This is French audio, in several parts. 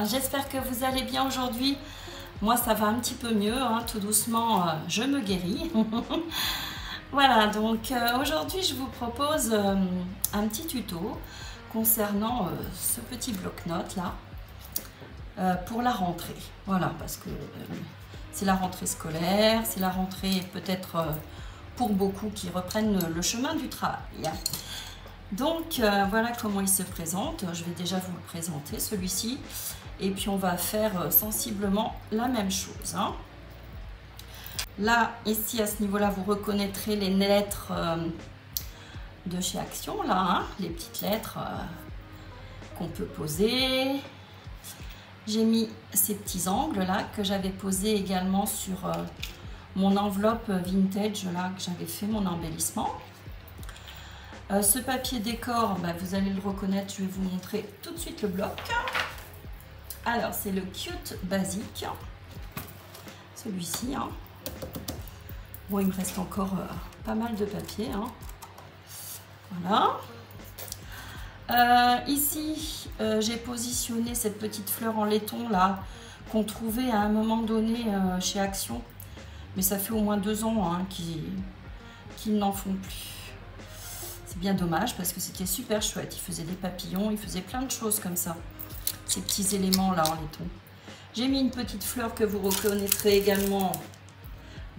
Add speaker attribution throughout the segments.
Speaker 1: j'espère que vous allez bien aujourd'hui. Moi ça va un petit peu mieux, hein, tout doucement je me guéris. Voilà, donc aujourd'hui je vous propose un petit tuto concernant ce petit bloc-notes là pour la rentrée. Voilà, parce que c'est la rentrée scolaire, c'est la rentrée peut-être pour beaucoup qui reprennent le chemin du travail. Donc voilà comment il se présente. Je vais déjà vous le présenter celui-ci et puis on va faire sensiblement la même chose, hein. Là ici à ce niveau là vous reconnaîtrez les lettres de chez Action là, hein, les petites lettres qu'on peut poser. J'ai mis ces petits angles là que j'avais posés également sur mon enveloppe vintage là que j'avais fait mon embellissement. Ce papier décor, bah, vous allez le reconnaître, je vais vous montrer tout de suite le bloc. Alors, c'est le Cute Basique, celui-ci. Hein. Bon, il me reste encore pas mal de papier. Hein. Voilà. Ici, j'ai positionné cette petite fleur en laiton là, qu'on trouvait à un moment donné chez Action. Mais ça fait au moins 2 ans hein, qu'ils n'en font plus. C'est bien dommage parce que c'était super chouette. Il faisait des papillons, il faisait plein de choses comme ça. Ces petits éléments là en laiton. J'ai mis une petite fleur que vous reconnaîtrez également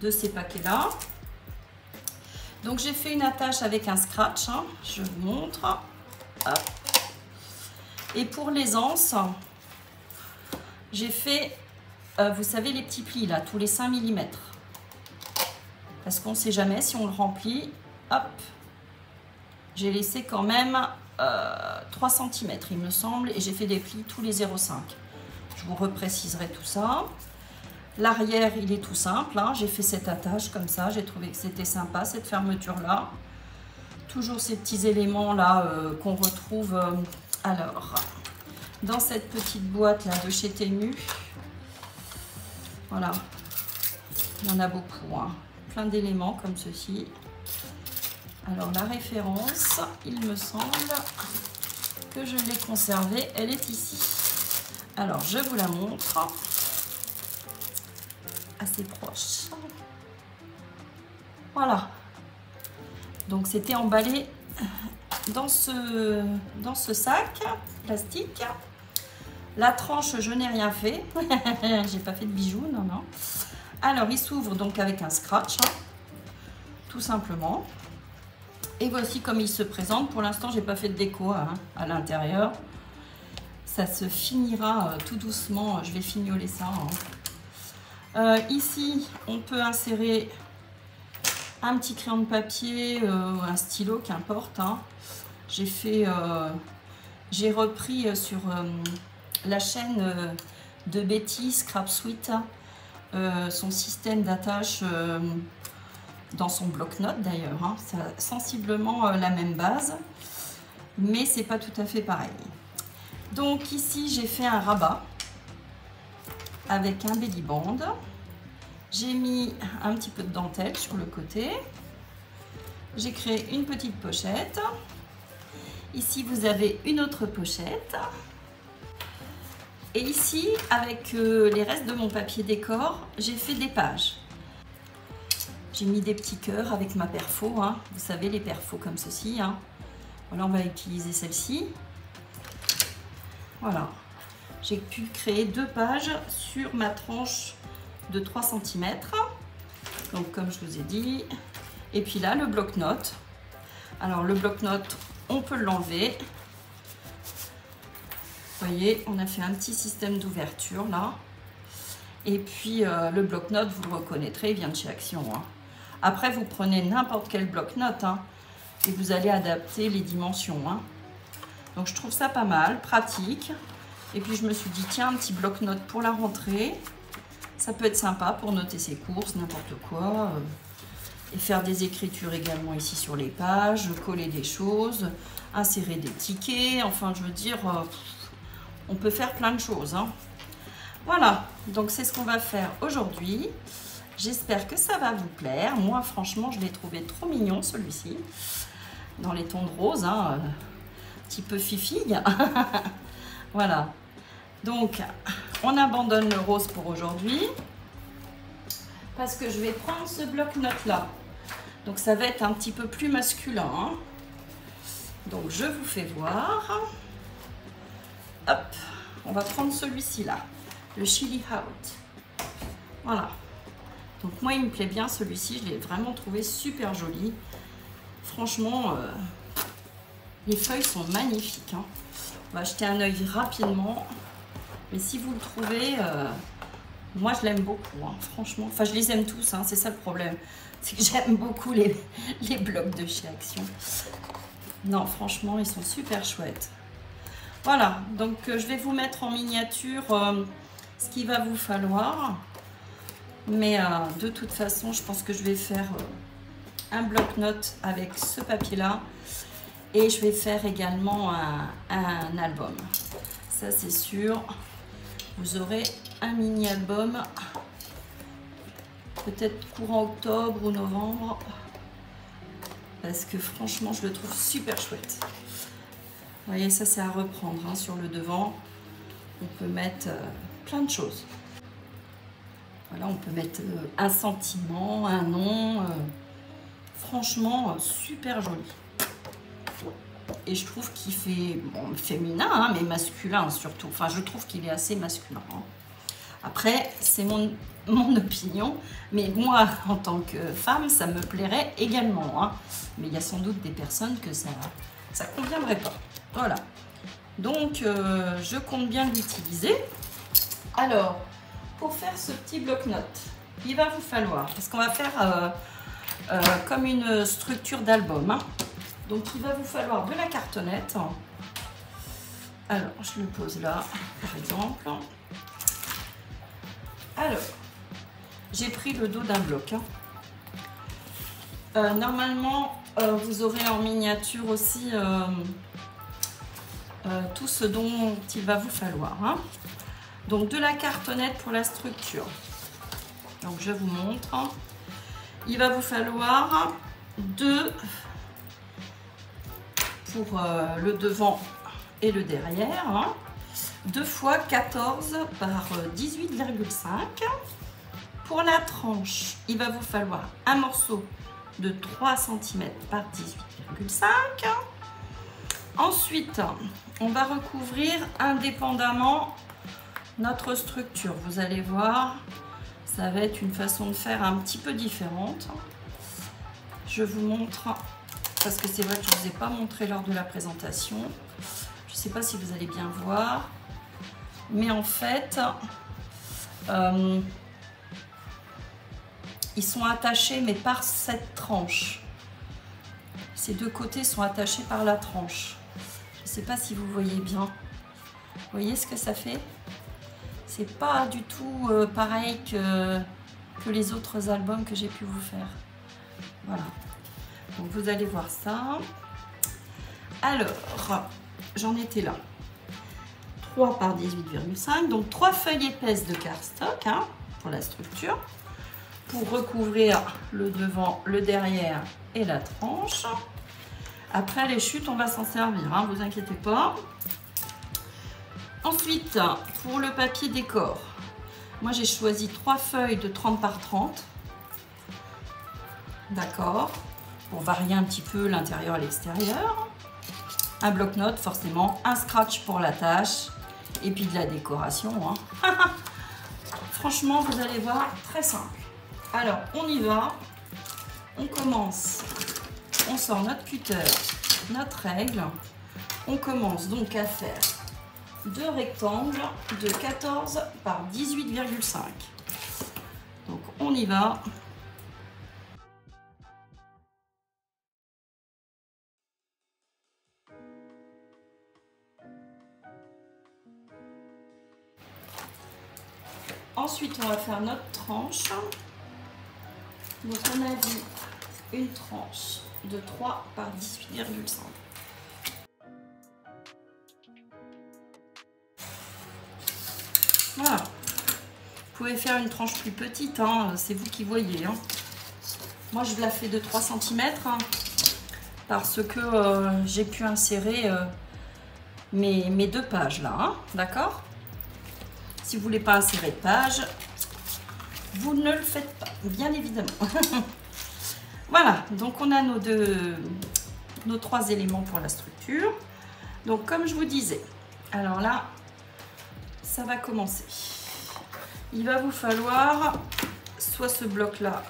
Speaker 1: de ces paquets là. Donc j'ai fait une attache avec un scratch. Hein. Je vous montre. Hop. Et pour les anses, j'ai fait, vous savez, les petits plis là, tous les 5 mm. Parce qu'on ne sait jamais si on le remplit. Hop. J'ai laissé quand même 3 cm il me semble et j'ai fait des plis tous les 0,5. Je vous repréciserai tout ça. L'arrière il est tout simple, hein. J'ai fait cette attache comme ça, j'ai trouvé que c'était sympa cette fermeture là. Toujours ces petits éléments là qu'on retrouve alors dans cette petite boîte là de chez Temu. Voilà, il y en a beaucoup, hein. Plein d'éléments comme ceci. Alors la référence, il me semble que je l'ai conservée, elle est ici. Alors je vous la montre, assez proche. Voilà. Donc c'était emballé dans ce sac plastique. La tranche, je n'ai rien fait. J'ai pas fait de bijoux, non, non. Alors il s'ouvre donc avec un scratch, hein, tout simplement. Et voici comme il se présente. Pour l'instant, j'ai pas fait de déco hein, à l'intérieur. Ça se finira tout doucement. Je vais fignoler ça. Hein. Ici, on peut insérer un petit crayon de papier, un stylo, qu'importe. Hein. J'ai repris sur la chaîne de Betty Scrap Sweet son système d'attache. Dans son bloc-notes d'ailleurs, hein. Ça a sensiblement la même base, mais c'est pas tout à fait pareil. Donc ici j'ai fait un rabat avec un belly band. J'ai mis un petit peu de dentelle sur le côté. J'ai créé une petite pochette. Ici vous avez une autre pochette. Et ici avec les restes de mon papier décor, j'ai fait des pages. J'ai mis des petits cœurs avec ma perfo, hein. Vous savez les perfos comme ceci. Hein. Voilà, on va utiliser celle-ci. Voilà, j'ai pu créer 2 pages sur ma tranche de 3 cm. Donc comme je vous ai dit. Et puis là, le bloc-notes. Alors le bloc-notes, on peut l'enlever. Vous voyez, on a fait un petit système d'ouverture là. Et puis le bloc-notes, vous le reconnaîtrez, il vient de chez Action. Hein. Après, vous prenez n'importe quel bloc-notes hein, et vous allez adapter les dimensions. Hein. Donc, je trouve ça pas mal, pratique. Et puis, je me suis dit, tiens, un petit bloc-notes pour la rentrée. Ça peut être sympa pour noter ses courses, n'importe quoi. Et faire des écritures également ici sur les pages, coller des choses, insérer des tickets. Enfin, je veux dire, on peut faire plein de choses. Hein. Voilà, donc c'est ce qu'on va faire aujourd'hui. J'espère que ça va vous plaire. Moi, franchement, je l'ai trouvé trop mignon, celui-ci. Dans les tons de rose, hein, un petit peu fifi. Voilà. Donc, on abandonne le rose pour aujourd'hui. Parce que je vais prendre ce bloc-notes là. Donc, ça va être un petit peu plus masculin. Hein. Donc, je vous fais voir. Hop, on va prendre celui-ci là. Le Chili Out. Voilà. Donc, moi, il me plaît bien celui-ci. Je l'ai vraiment trouvé super joli. Franchement, les feuilles sont magnifiques. Hein. On va jeter un œil rapidement. Mais si vous le trouvez, moi je l'aime beaucoup. Hein, franchement, enfin je les aime tous. Hein, c'est ça le problème. C'est que j'aime beaucoup les blocs de chez Action. Non, franchement, ils sont super chouettes. Voilà, donc je vais vous mettre en miniature ce qu'il va vous falloir. Mais de toute façon, je pense que je vais faire un bloc-notes avec ce papier-là. Et je vais faire également un album. Ça, c'est sûr. Vous aurez un mini-album. Peut-être courant octobre ou novembre. Parce que franchement, je le trouve super chouette. Vous voyez, ça, c'est à reprendre hein, sur le devant. On peut mettre plein de choses. Voilà, on peut mettre un sentiment, un nom. Franchement, super joli. Et je trouve qu'il fait bon, féminin, hein, mais masculin surtout. Enfin, je trouve qu'il est assez masculin. Hein. Après, c'est mon opinion. Mais moi, en tant que femme, ça me plairait également. Hein. Mais il y a sans doute des personnes que ça conviendrait pas. Voilà. Donc, je compte bien l'utiliser. Alors, pour faire ce petit bloc-notes, il va vous falloir, parce qu'on va faire comme une structure d'album. Hein. Donc, il va vous falloir de la cartonnette. Alors, je le pose là, par exemple. Alors, j'ai pris le dos d'un bloc. Hein. Normalement, vous aurez en miniature aussi tout ce dont il va vous falloir. Hein. Donc, de la cartonnette pour la structure. Donc, je vous montre. Il va vous falloir deux pour le devant et le derrière. Hein. 2 fois 14 par 18,5. Pour la tranche, il va vous falloir un morceau de 3 cm par 18,5. Ensuite, on va recouvrir indépendamment notre structure. Vous allez voir, ça va être une façon de faire un petit peu différente. Je vous montre, parce que c'est vrai que je ne vous ai pas montré lors de la présentation. Je ne sais pas si vous allez bien voir. Mais en fait, ils sont attachés, mais par cette tranche. Ces deux côtés sont attachés par la tranche. Je ne sais pas si vous voyez bien. Vous voyez ce que ça fait? C'est pas du tout pareil que les autres albums que j'ai pu vous faire. Voilà. Donc vous allez voir ça. Alors, j'en étais là. 3 par 18,5. Donc 3 feuilles épaisses de cardstock hein, pour la structure. Pour recouvrir le devant, le derrière et la tranche. Après les chutes, on va s'en servir, hein, vous inquiétez pas. Ensuite, pour le papier décor, moi j'ai choisi 3 feuilles de 30 par 30. D'accord. Pour varier un petit peu l'intérieur et l'extérieur. Un bloc-notes, forcément. Un scratch pour la tâche. Et puis de la décoration. Hein. Franchement, vous allez voir, très simple. Alors, on y va. On commence. On sort notre cutter, notre règle. On commence donc à faire 2 rectangles de 14 par 18,5. Donc, on y va. Ensuite, on va faire notre tranche. Donc, on a dit une tranche de 3 par 18,5. Voilà. Vous pouvez faire une tranche plus petite, hein, c'est vous qui voyez. Hein. Moi, je la fais de 3 cm hein, parce que j'ai pu insérer mes 2 pages là. Hein, d'accord ? Si vous voulez pas insérer de page, vous ne le faites pas, bien évidemment. Voilà, donc on a nos 3 éléments pour la structure. Donc comme je vous disais, alors là, ça va commencer. Il va vous falloir soit ce bloc-là,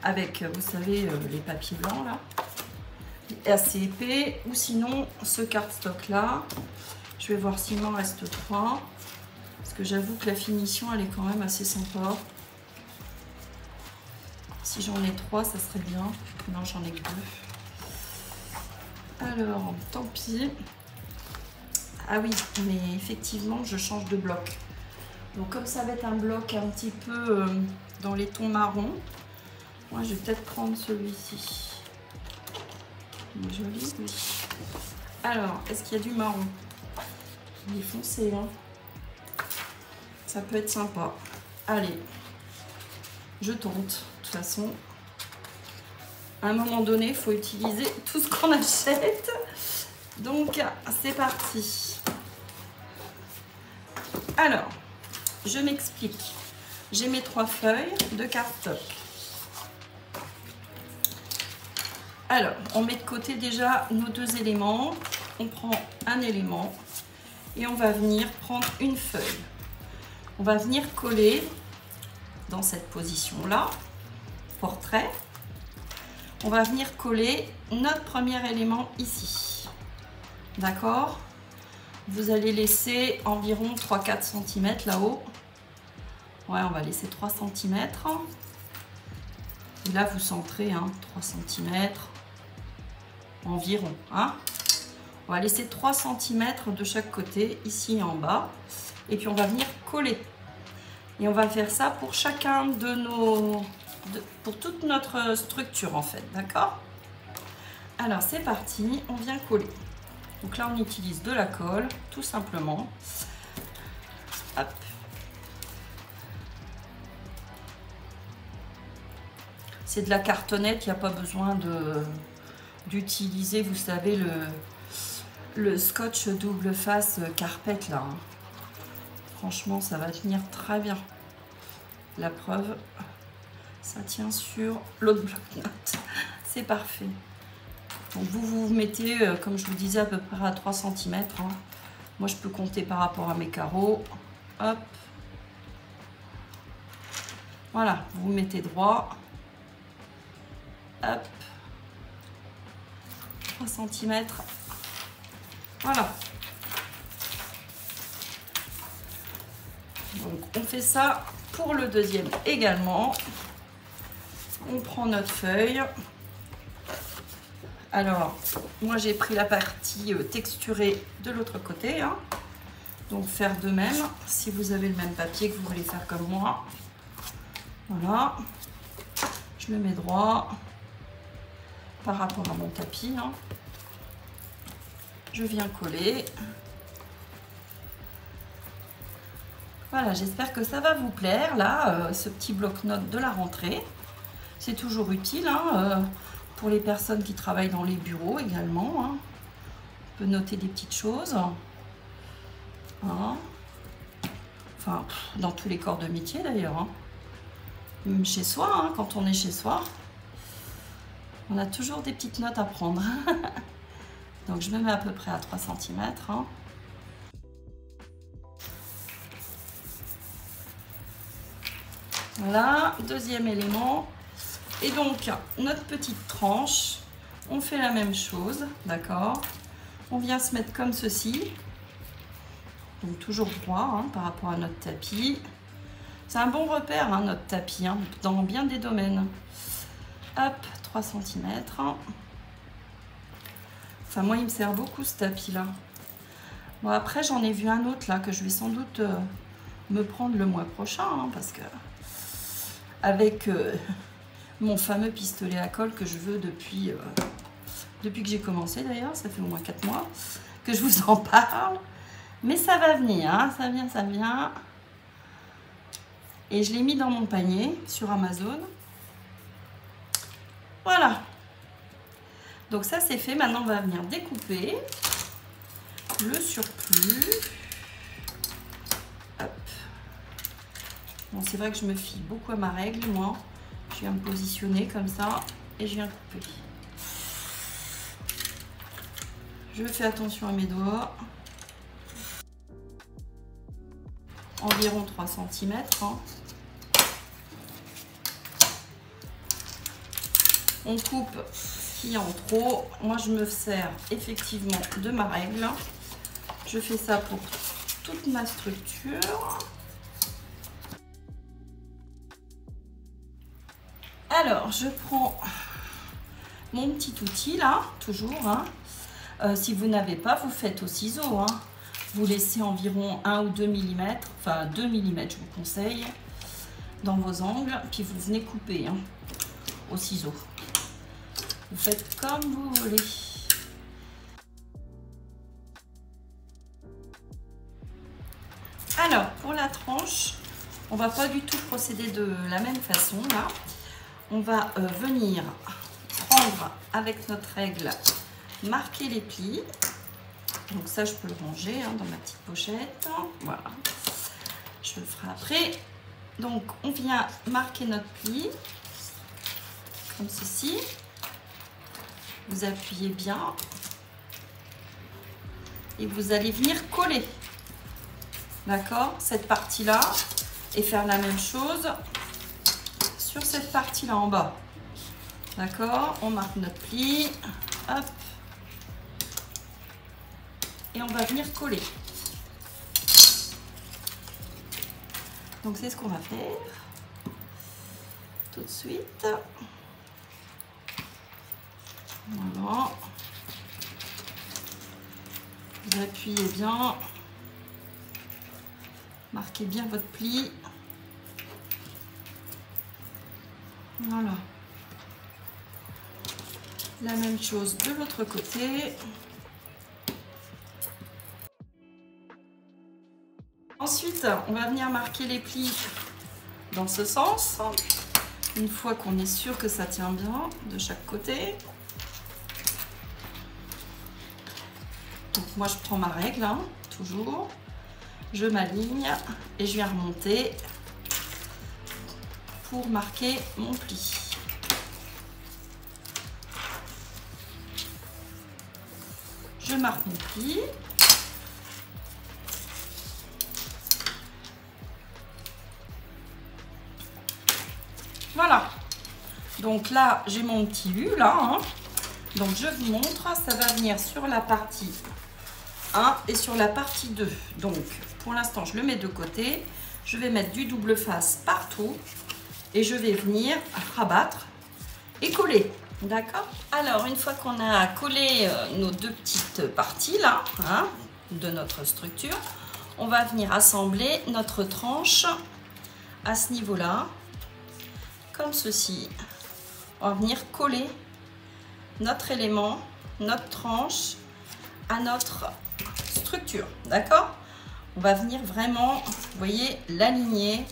Speaker 1: avec, vous savez, les papiers blancs, là, assez épais, ou sinon ce cardstock-là. Je vais voir s'il m'en reste 3, parce que j'avoue que la finition, elle est quand même assez sympa. Si j'en ai 3, ça serait bien. Non, j'en ai que 2. Alors, tant pis. Ah oui, mais effectivement, je change de bloc. Donc, comme ça va être un bloc un petit peu dans les tons marron, moi, je vais peut-être prendre celui-ci. Il est joli, oui. Alors, est-ce qu'il y a du marron? Il est foncé, hein. Ça peut être sympa. Allez, je tente. De toute façon, à un moment donné, il faut utiliser tout ce qu'on achète. Donc, c'est parti. Alors, je m'explique. J'ai mes 3 feuilles de cardstock. Alors, on met de côté déjà nos 2 éléments. On prend un élément et on va venir prendre une feuille. On va venir coller dans cette position-là, portrait. On va venir coller notre premier élément ici. D'accord? Vous allez laisser environ 3-4 cm là-haut. Ouais, on va laisser 3 cm. Et là, vous centrez, hein, 3 cm environ. Hein. On va laisser 3 cm de chaque côté, ici et en bas. Et puis, on va venir coller. Et on va faire ça pour chacun de nos... pour toute notre structure, en fait. D'accord? Alors, c'est parti. On vient coller. Donc là, on utilise de la colle, tout simplement. Hop. C'est de la cartonnette, il n'y a pas besoin d'utiliser, vous savez, le scotch double face carpet, là. Hein. Franchement, ça va tenir très bien. La preuve, ça tient sur l'autre bloc-notes. C'est parfait. Donc vous mettez, comme je vous disais, à peu près à 3 cm. Hein. Moi, je peux compter par rapport à mes carreaux. Hop. Voilà, vous mettez droit. Hop. 3 cm. Voilà. Donc, on fait ça pour le deuxième également. On prend notre feuille. Alors, moi j'ai pris la partie texturée de l'autre côté. Hein. Donc, faire de même si vous avez le même papier que vous voulez faire comme moi. Voilà. Je le mets droit par rapport à mon tapis. Hein. Je viens coller. Voilà, j'espère que ça va vous plaire, là, ce petit bloc-notes de la rentrée. C'est toujours utile, hein, pour les personnes qui travaillent dans les bureaux également. Hein. On peut noter des petites choses. Hein. Enfin, dans tous les corps de métier d'ailleurs. Hein. Même chez soi, hein, quand on est chez soi, on a toujours des petites notes à prendre. Donc je me mets à peu près à 3 cm. Hein. Voilà, deuxième élément. Et donc, notre petite tranche, on fait la même chose, d'accord? On vient se mettre comme ceci. Donc toujours droit hein, par rapport à notre tapis. C'est un bon repère, hein, notre tapis, hein, dans bien des domaines. Hop, 3 cm. Enfin, moi, il me sert beaucoup ce tapis-là. Bon, après, j'en ai vu un autre, là, que je vais sans doute me prendre le mois prochain, hein, parce que avec mon fameux pistolet à colle que je veux depuis que j'ai commencé, d'ailleurs, ça fait au moins 4 mois que je vous en parle. Mais ça va venir, hein, ça vient, ça vient. Et je l'ai mis dans mon panier sur Amazon. Voilà. Donc ça c'est fait. Maintenant on va venir découper le surplus. Hop. Bon, c'est vrai que je me fie beaucoup à ma règle, moi. Je viens me positionner comme ça et je viens couper. Je fais attention à mes doigts. Environ 3 cm. Hein. On coupe ce qu'il y a en trop. Moi, je me sers effectivement de ma règle. Je fais ça pour toute ma structure. Alors, je prends mon petit outil là, toujours. Hein. Si vous n'avez pas, vous faites au ciseau. Hein. Vous laissez environ 1 ou 2 mm, enfin 2 mm, je vous conseille, dans vos angles. Puis vous venez couper hein, au ciseau. Vous faites comme vous voulez. Alors, pour la tranche, on va pas du tout procéder de la même façon là. On va venir prendre avec notre règle, marquer les plis. Donc ça, je peux le ranger hein, dans ma petite pochette. Voilà. Je le ferai après. Donc, on vient marquer notre pli, comme ceci. Vous appuyez bien. Et vous allez venir coller. D'accord? Cette partie-là. Et faire la même chose sur cette partie-là en bas. D'accord? On marque notre pli. Hop. Et on va venir coller. Donc c'est ce qu'on va faire tout de suite. Voilà. Vous appuyez bien. Marquez bien votre pli. Voilà. La même chose de l'autre côté. Ensuite, on va venir marquer les plis dans ce sens. Une fois qu'on est sûr que ça tient bien de chaque côté. Donc moi, je prends ma règle, hein, toujours. Je m'aligne et je viens remonter pour marquer mon pli. Je marque mon pli. Voilà. Donc là, j'ai mon petit U là. Hein. Donc je vous montre, ça va venir sur la partie 1 et sur la partie 2. Donc pour l'instant, je le mets de côté. Je vais mettre du double face partout et je vais venir rabattre et coller. D'accord? Alors, une fois qu'on a collé nos deux petites parties là, hein, de notre structure, on va venir assembler notre tranche à ce niveau-là, comme ceci. On va venir coller notre élément, notre tranche à notre structure. D'accord? On va venir vraiment, vous voyez, l'aligner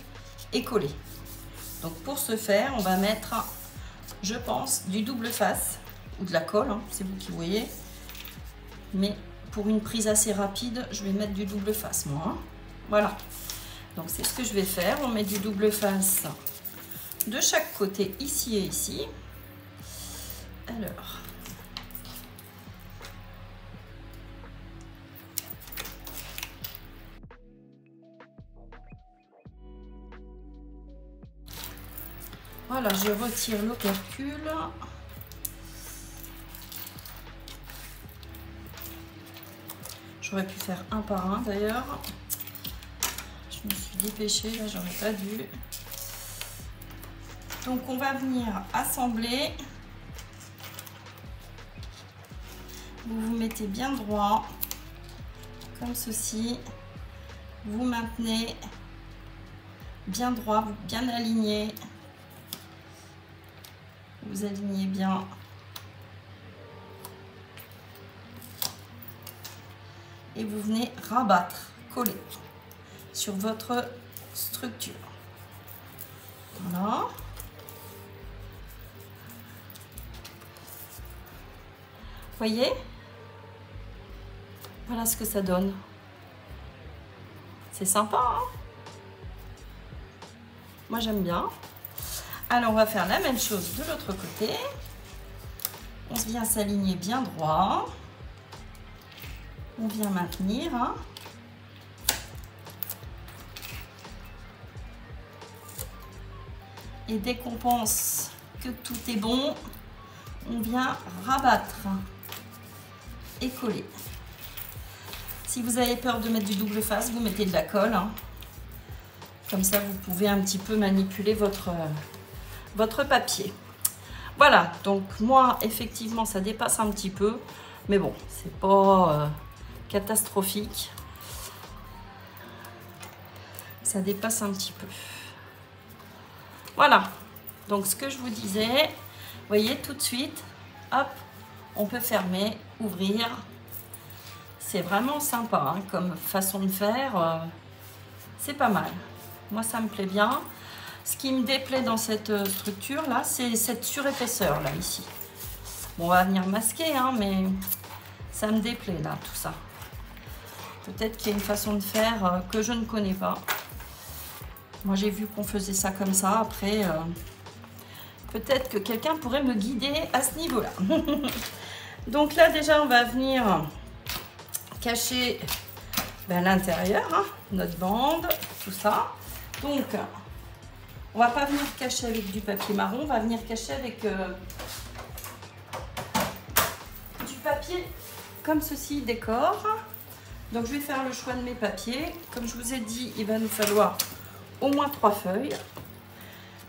Speaker 1: et coller. Donc pour ce faire, on va mettre, je pense, du double face ou de la colle, hein, c'est vous qui voyez. Mais pour une prise assez rapide, je vais mettre du double face, moi. Hein. Voilà. Donc c'est ce que je vais faire. On met du double face de chaque côté, ici et ici. Alors. Voilà, je retire l'opercule. J'aurais pu faire un par un d'ailleurs. Je me suis dépêchée, là j'aurais pas dû. Donc on va venir assembler. Vous vous mettez bien droit, comme ceci. Vous maintenez bien droit, bien aligné. Vous alignez bien. Et vous venez rabattre, coller sur votre structure. Voilà. Voyez? Voilà ce que ça donne. C'est sympa, hein? Moi, j'aime bien. Alors, on va faire la même chose de l'autre côté. On vient s'aligner bien droit. On vient maintenir. Hein. Et dès qu'on pense que tout est bon, on vient rabattre et coller. Si vous avez peur de mettre du double face, vous mettez de la colle. Hein. Comme ça, vous pouvez un petit peu manipuler votre papier. Voilà, donc moi, effectivement, ça dépasse un petit peu. Mais bon, c'est pas catastrophique. Ça dépasse un petit peu. Voilà, donc ce que je vous disais, vous voyez tout de suite, hop, on peut fermer, ouvrir. C'est vraiment sympa hein, comme façon de faire, c'est pas mal. Moi ça me plaît bien. Ce qui me déplaît dans cette structure là, c'est cette surépaisseur là ici. Bon, on va venir masquer, hein, mais ça me déplaît là tout ça. Peut-être qu'il y a une façon de faire que je ne connais pas. Moi, j'ai vu qu'on faisait ça comme ça. Après, peut-être que quelqu'un pourrait me guider à ce niveau-là. Donc là, déjà, on va venir cacher l'intérieur, hein, notre bande, tout ça. Donc, on va pas venir cacher avec du papier marron. On va venir cacher avec du papier comme ceci, décor. Donc, je vais faire le choix de mes papiers. Comme je vous ai dit, il va nous falloir au moins 3 feuilles.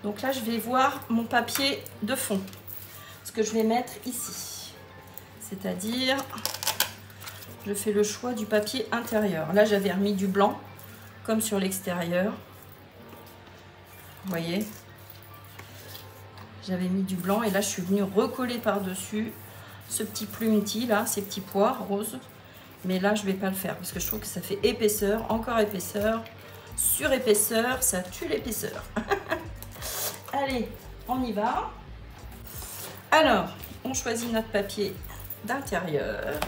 Speaker 1: Donc là, je vais voir mon papier de fond, ce que je vais mettre ici. C'est-à-dire, je fais le choix du papier intérieur. Là, j'avais remis du blanc, comme sur l'extérieur. Vous voyez, j'avais mis du blanc et là, je suis venue recoller par-dessus ce petit plumetis là, ces petits pois roses. Mais là, je vais pas le faire parce que je trouve que ça fait épaisseur, encore épaisseur. Surépaisseur, ça tue l'épaisseur. Allez, on y va. Alors, on choisit notre papier d'intérieur.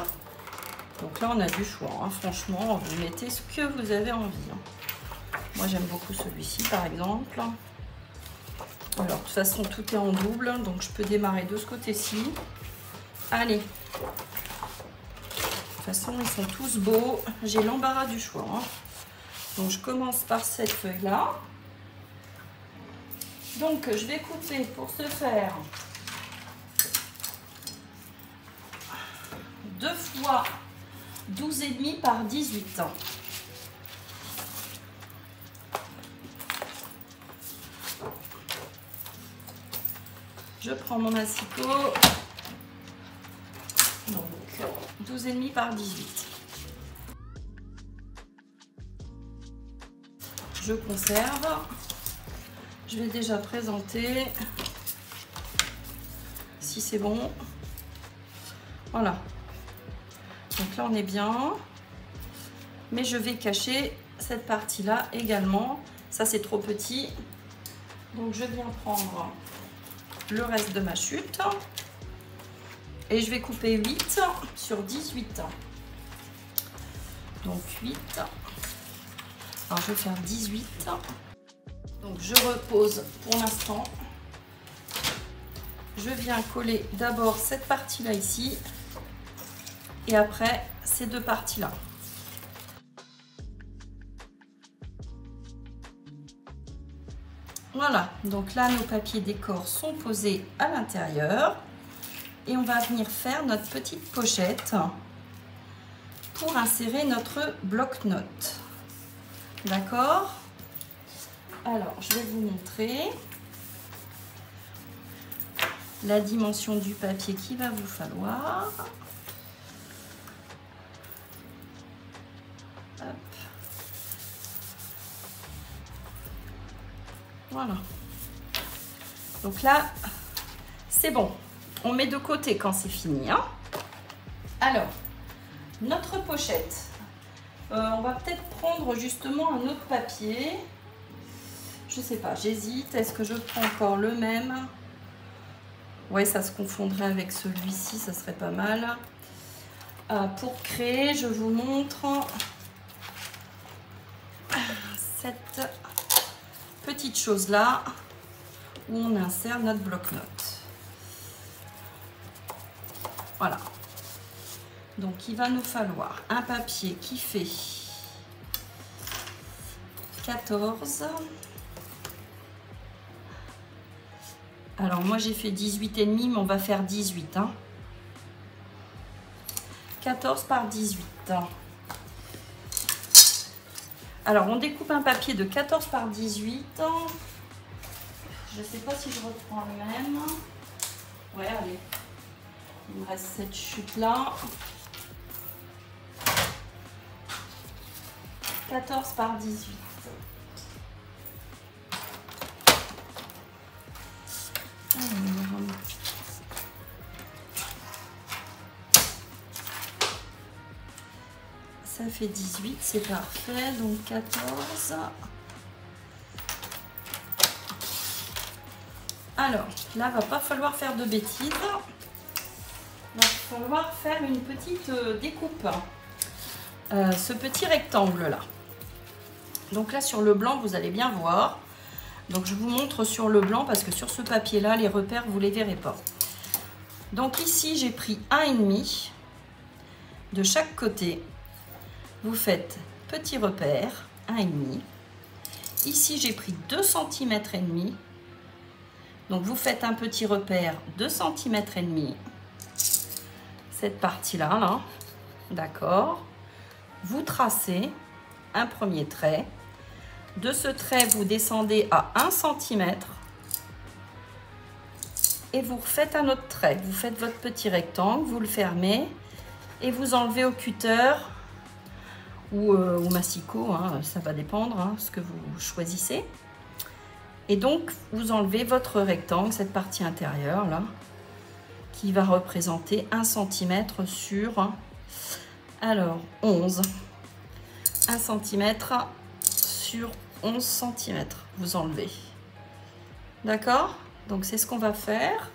Speaker 1: Donc là, on a du choix. Hein. Franchement, vous mettez ce que vous avez envie. Hein. Moi, j'aime beaucoup celui-ci, par exemple. Alors, de toute façon, tout est en double. Donc, je peux démarrer de ce côté-ci. Allez. De toute façon, ils sont tous beaux. J'ai l'embarras du choix. Hein. Donc, je commence par cette feuille-là. Donc, je vais couper pour ce faire 2 fois 12,5 par 18. Je prends mon massicot. Donc, 12,5 par 18. Je conserve. Je vais déjà présenter si c'est bon. Voilà. Donc là, on est bien. Mais je vais cacher cette partie-là également. Ça, c'est trop petit. Donc, je viens prendre le reste de ma chute. Et je vais couper 8 sur 18. Donc, 8. Alors, je vais faire 18. Donc, je repose pour l'instant. Je viens coller d'abord cette partie-là ici. Et après, ces deux parties-là. Voilà. Donc là, nos papiers décor sont posés à l'intérieur. Et on va venir faire notre petite pochette pour insérer notre bloc-notes. D'accord? Alors, je vais vous montrer la dimension du papier qu'il va vous falloir. Hop. Voilà. Donc là, c'est bon. On met de côté quand c'est fini. Hein. Alors, notre pochette. On va peut-être prendre justement un autre papier. Je sais pas, j'hésite. Est-ce que je prends encore le même? Ouais, ça se confondrait avec celui-ci, ça serait pas mal. Pour créer, je vous montre cette petite chose là où on insère notre bloc-notes. Voilà. Donc il va nous falloir un papier qui fait 14. Alors moi j'ai fait 18,5, mais on va faire 18. Hein. 14 par 18. Alors on découpe un papier de 14 par 18. Je ne sais pas si je reprends le même. Ouais, allez. Il me reste cette chute là. 14 par 18. Alors, ça fait 18, c'est parfait. Donc 14. Alors, là, va pas falloir faire de bêtises. Il va falloir faire une petite découpe. Ce petit rectangle là. Donc là, sur le blanc, vous allez bien voir. Donc je vous montre sur le blanc parce que sur ce papier là, les repères, vous les verrez pas. Donc ici, j'ai pris 1,5 de chaque côté. Vous faites petit repère, 1,5. Ici, j'ai pris 2,5 cm. Donc vous faites un petit repère 2,5 cm. Cette partie-là, là. D'accord. Vous tracez un premier trait. De ce trait, vous descendez à 1 cm. Et vous refaites un autre trait. Vous faites votre petit rectangle, vous le fermez. Et vous enlevez au cutter ou massicot, hein, ça va dépendre hein, ce que vous choisissez. Et donc, vous enlevez votre rectangle, cette partie intérieure, là, qui va représenter 1 cm sur, alors, 11. 1 cm sur 11 cm, vous enlevez. D'accord? Donc, c'est ce qu'on va faire.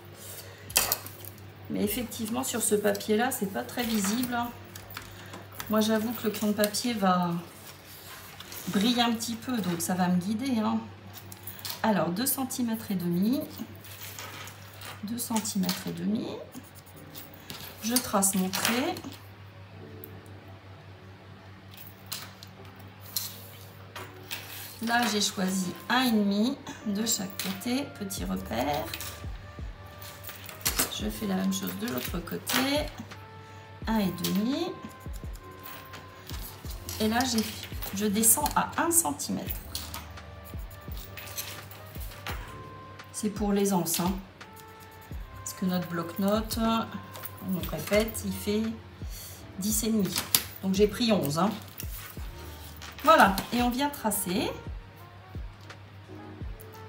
Speaker 1: Mais effectivement, sur ce papier-là, c'est pas très visible. Moi, j'avoue que le crayon de papier va briller un petit peu, donc ça va me guider, hein. Alors, 2 cm et demi. 2 cm et demi. Je trace mon trait. Là, j'ai choisi 1,5 de chaque côté, petit repère. Je fais la même chose de l'autre côté. 1,5. Et là, je descends à 1 cm. C'est pour l'aisance, hein. Parce que notre bloc-notes, on répète, il fait 10,5. Donc j'ai pris 11. Hein. Voilà, et on vient tracer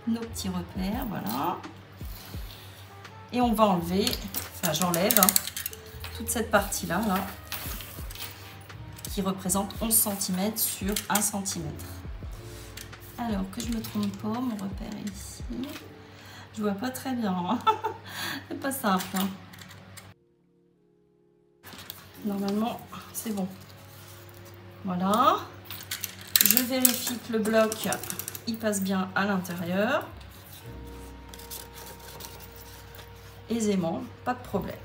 Speaker 1: nos petits repères, voilà. Et on va enlever, enfin j'enlève toute cette partie-là, là, qui représente 11 cm sur 1 cm. Alors que je ne me trompe pas, mon repère est ici. Je vois pas très bien, hein. C'est pas simple. Hein. Normalement, c'est bon. Voilà. Je vérifie que le bloc, il passe bien à l'intérieur. Aisément, pas de problème.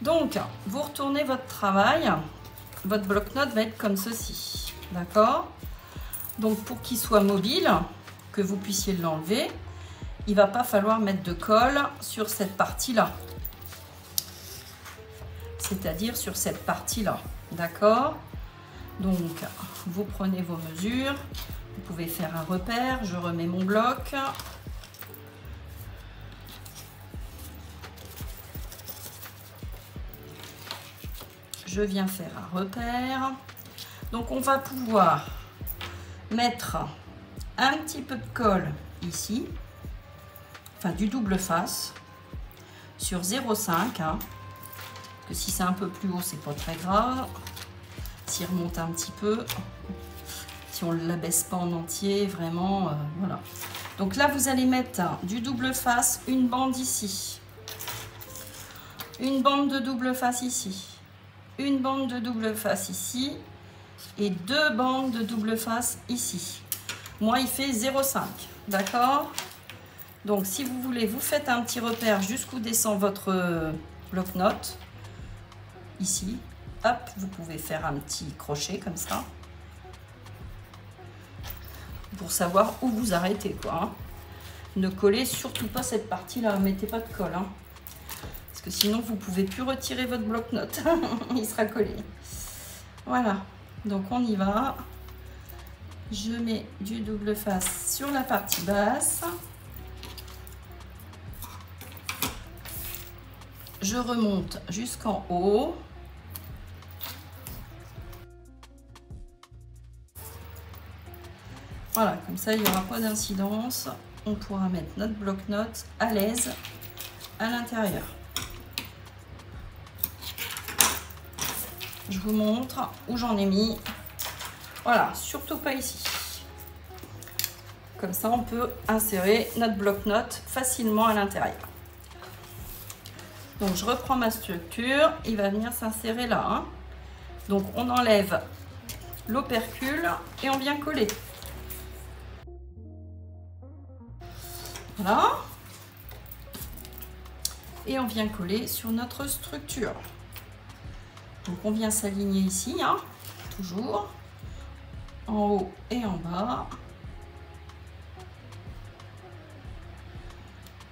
Speaker 1: Donc, vous retournez votre travail. Votre bloc-notes va être comme ceci. D'accord? Donc, pour qu'il soit mobile, que vous puissiez l'enlever, il ne va pas falloir mettre de colle sur cette partie-là. C'est-à-dire sur cette partie-là. D'accord? Donc, vous prenez vos mesures. Vous pouvez faire un repère. Je remets mon bloc. Je viens faire un repère. Donc, on va pouvoir mettre un petit peu de colle ici. Enfin, du double face sur 0,5. Hein, que si c'est un peu plus haut, c'est pas très grave. S'il remonte un petit peu, si on ne l'abaisse pas en entier, vraiment, voilà. Donc là, vous allez mettre du double face, une bande ici, une bande de double face ici, une bande de double face ici et deux bandes de double face ici. Moi, il fait 0,5. D'accord? Donc, si vous voulez, vous faites un petit repère jusqu'où descend votre bloc-notes. Ici. Hop, vous pouvez faire un petit crochet comme ça. Pour savoir où vous arrêtez, quoi. Hein. Ne collez surtout pas cette partie-là. Mettez pas de colle. Hein. Parce que sinon, vous ne pouvez plus retirer votre bloc-notes. Il sera collé. Voilà. Donc, on y va. Je mets du double face sur la partie basse. Je remonte jusqu'en haut. Voilà, comme ça, il n'y aura pas d'incidence. On pourra mettre notre bloc-notes à l'aise à l'intérieur. Je vous montre où j'en ai mis. Voilà, surtout pas ici. Comme ça, on peut insérer notre bloc-notes facilement à l'intérieur. Donc, je reprends ma structure. Il va venir s'insérer là. Hein. Donc, on enlève l'opercule et on vient coller. Voilà. Et on vient coller sur notre structure. Donc, on vient s'aligner ici, hein, toujours, en haut et en bas.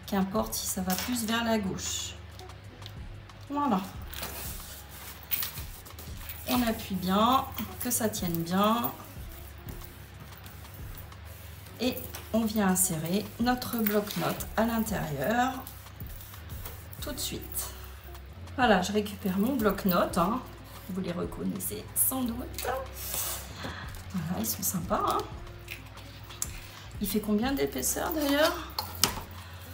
Speaker 1: Qu'importe si ça va plus vers la gauche. Voilà. On appuie bien, que ça tienne bien. Et on vient insérer notre bloc-notes à l'intérieur tout de suite. Voilà, je récupère mon bloc-notes. Hein. Vous les reconnaissez sans doute. Voilà, ils sont sympas. Hein. Il fait combien d'épaisseur d'ailleurs?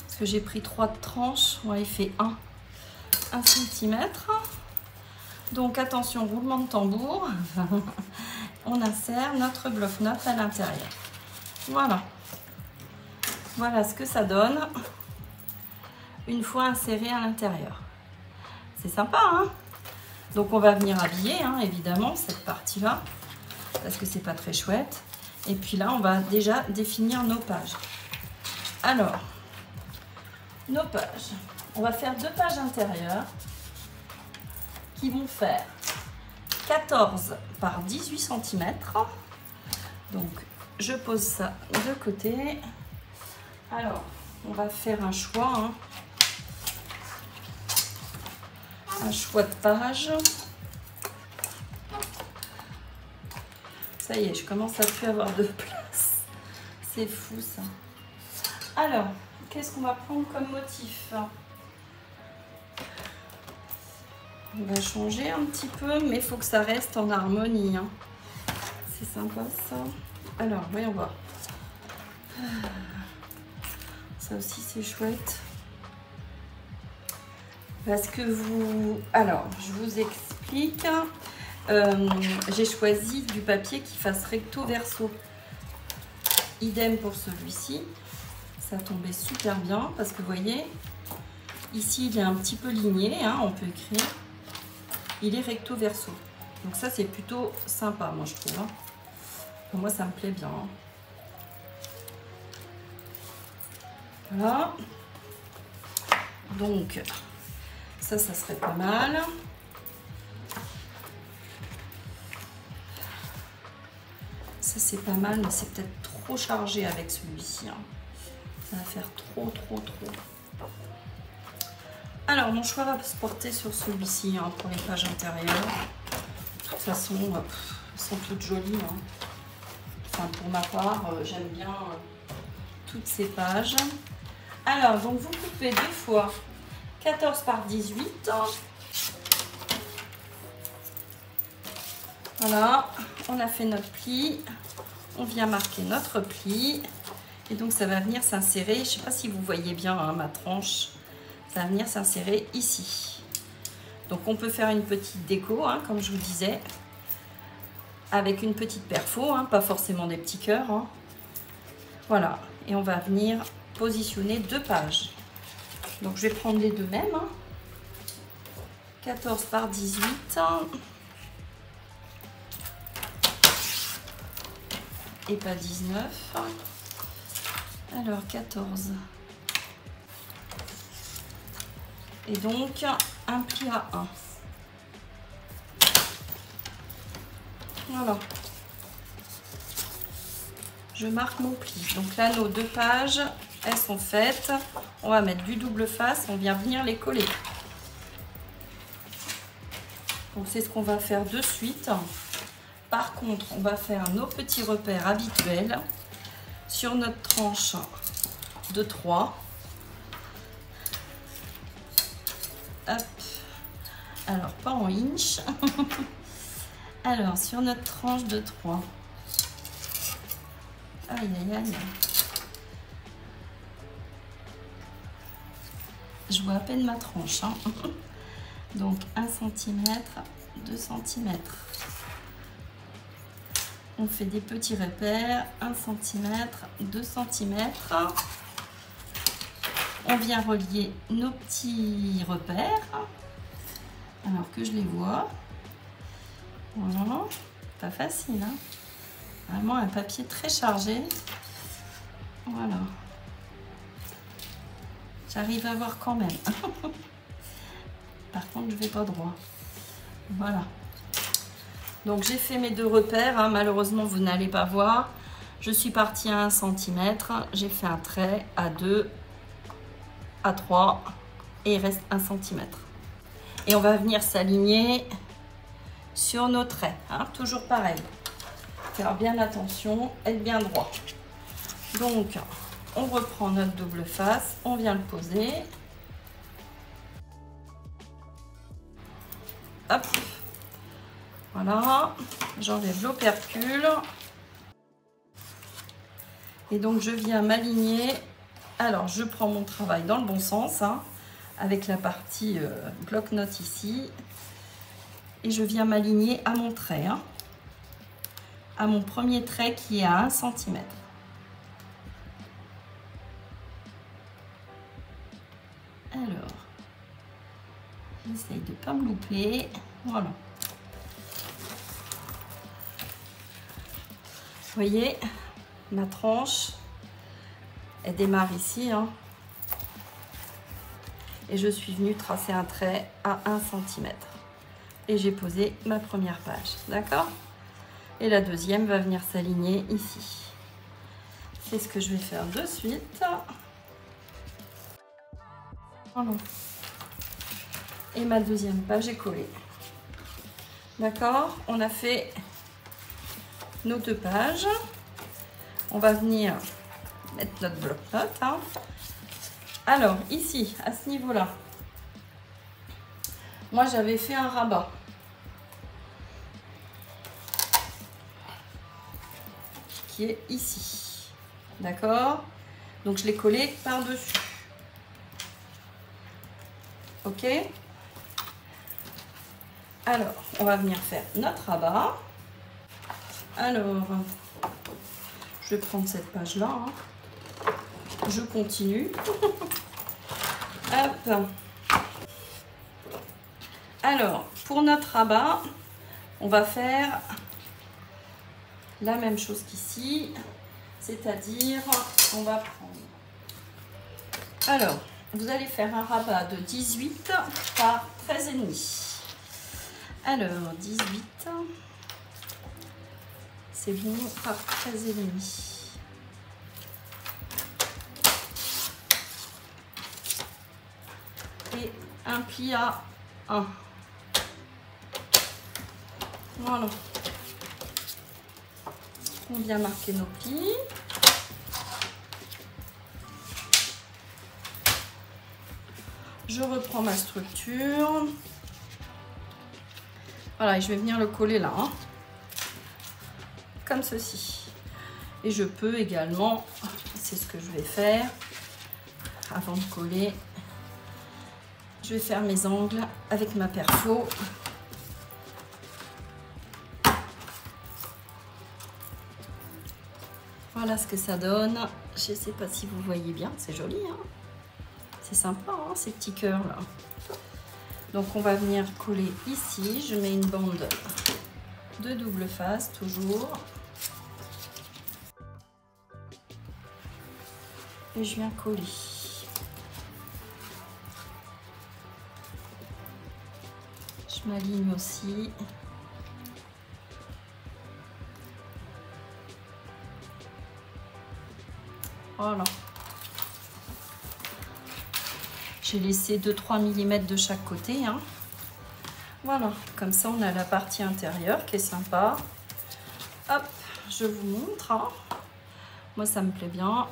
Speaker 1: Parce que j'ai pris 3 tranches. Ouais, il fait 1 cm. Donc attention, roulement de tambour. On insère notre bloc-notes à l'intérieur. Voilà. Voilà ce que ça donne une fois inséré à l'intérieur. C'est sympa, hein? Donc on va venir habiller, hein, évidemment, cette partie-là, parce que c'est pas très chouette. Et puis là, on va déjà définir nos pages. Alors, nos pages. On va faire 2 pages intérieures qui vont faire 14 par 18 cm. Donc, je pose ça de côté. Alors, on va faire un choix. Hein. Un choix de page. Ça y est, je commence à plus avoir de place. C'est fou ça. Alors, qu'est-ce qu'on va prendre comme motif? On va changer un petit peu, mais il faut que ça reste en harmonie. Hein. C'est sympa ça. Alors, voyons voir. Ça aussi, c'est chouette. Parce que vous... Alors, je vous explique. J'ai choisi du papier qui fasse recto verso. Idem pour celui-ci. Ça tombait super bien parce que vous voyez, ici, il est un petit peu ligné. Hein, on peut écrire. Il est recto verso. Donc ça, c'est plutôt sympa, moi, je trouve. Hein. Pour moi, ça me plaît bien. Hein. Voilà. Donc, ça serait pas mal. Ça, c'est pas mal, mais c'est peut-être trop chargé avec celui-ci. Hein. Ça va faire trop. Alors, mon choix va se porter sur celui-ci hein, pour les pages intérieures. De toute façon, elles sont toutes jolies. Hein. Enfin, pour ma part, j'aime bien toutes ces pages. Alors, donc vous coupez 2 fois 14 par 18. Voilà, on a fait notre pli. On vient marquer notre pli. Et donc, ça va venir s'insérer. Je ne sais pas si vous voyez bien hein, ma tranche. Ça va venir s'insérer ici. Donc, on peut faire une petite déco, hein, comme je vous disais. Avec une petite perfo, hein, pas forcément des petits cœurs. Hein. Voilà, et on va venir positionner 2 pages. Donc je vais prendre les deux mêmes. Hein. 14 par 18. et pas 19. Alors 14. Et donc un pli à 1. Voilà. Je marque mon pli. Donc là, nos 2 pages, elles sont faites. On va mettre du double face. On vient venir les coller. Donc c'est ce qu'on va faire de suite. Par contre, on va faire nos petits repères habituels sur notre tranche de 3. Hop. Alors, pas en inch. Alors, sur notre tranche de 3. Aïe, aïe, aïe. Je vois à peine ma tranche. Hein. Donc, 1 cm, 2 cm. On fait des petits repères. 1 cm, 2 cm. On vient relier nos petits repères. Alors que je les vois. Voilà. Pas facile, hein. Vraiment un papier très chargé. Voilà. J'arrive à voir quand même. Par contre, je vais pas droit. Voilà. Donc j'ai fait mes 2 repères. Hein. Malheureusement, vous n'allez pas voir. Je suis partie à 1 cm. J'ai fait un trait à 2, à 3 et il reste 1 cm. Et on va venir s'aligner sur nos traits. Hein. Toujours pareil. Faire bien attention, être bien droit. Donc, on reprend notre double face, on vient le poser. Hop. Voilà. J'enlève l'opercule. Et donc, je viens m'aligner. Alors, je prends mon travail dans le bon sens, hein, avec la partie bloc-notes ici. Et je viens m'aligner à mon trait. Hein. À mon premier trait qui est à 1 cm. Alors, j'essaye de ne pas me louper. Voilà. Vous voyez, ma tranche, elle démarre ici. Hein, et je suis venue tracer un trait à 1 cm. Et j'ai posé ma première page. D'accord ? Et la deuxième va venir s'aligner ici. C'est ce que je vais faire de suite. Voilà. Et ma deuxième page est collée. D'accord? On a fait nos 2 pages. On va venir mettre notre bloc-notes. Hein. Alors, ici, à ce niveau-là, moi, j'avais fait un rabat. Qui est ici. D'accord? Donc, je l'ai collé par-dessus. Ok? Alors, on va venir faire notre rabat. Alors, je vais prendre cette page-là. Hein. Je continue. Hop. Alors, pour notre rabat, on va faire la même chose qu'ici, c'est-à-dire on va prendre. Alors, vous allez faire un rabat de 18 par 13,5. Alors, 18, c'est bon, par 13,5. Et un pli à 1. Voilà. On vient marquer nos plis. Je reprends ma structure. Voilà, et je vais venir le coller là. Hein, comme ceci. Et je peux également, c'est ce que je vais faire, avant de coller, je vais faire mes angles avec ma perfo. Voilà ce que ça donne. Je ne sais pas si vous voyez bien, c'est joli. Hein, c'est sympa, hein, ces petits cœurs là. Donc on va venir coller ici. Je mets une bande de double face, toujours. et je viens coller. Je m'aligne aussi. Voilà. J'ai laissé 2-3 mm de chaque côté, hein. Voilà, comme ça on a la partie intérieure qui est sympa. Hop, je vous montre, hein. Moi ça me plaît bien.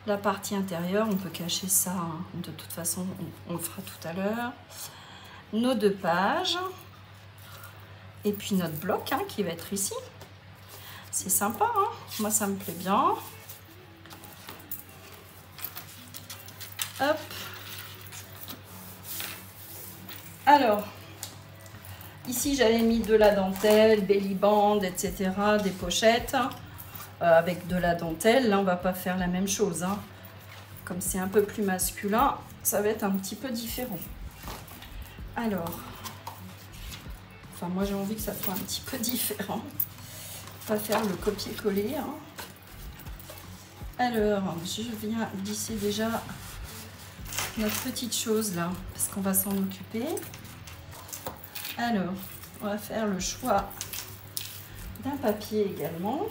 Speaker 1: La partie intérieure, on peut cacher ça, hein. De toute façon on le fera tout à l'heure. Nos 2 pages. Et puis notre bloc, hein, qui va être ici. C'est sympa, hein. Moi ça me plaît bien. Hop. Alors, ici j'avais mis de la dentelle, belly band, etc. Des pochettes avec de la dentelle. Là on va pas faire la même chose, hein. Comme c'est un peu plus masculin, ça va être un petit peu différent. Alors, enfin moi j'ai envie que ça soit un petit peu différent. On va faire le copier-coller, hein. Alors, je viens glisser déjà notre petite chose là, parce qu'on va s'en occuper. Alors, on va faire le choix d'un papier également.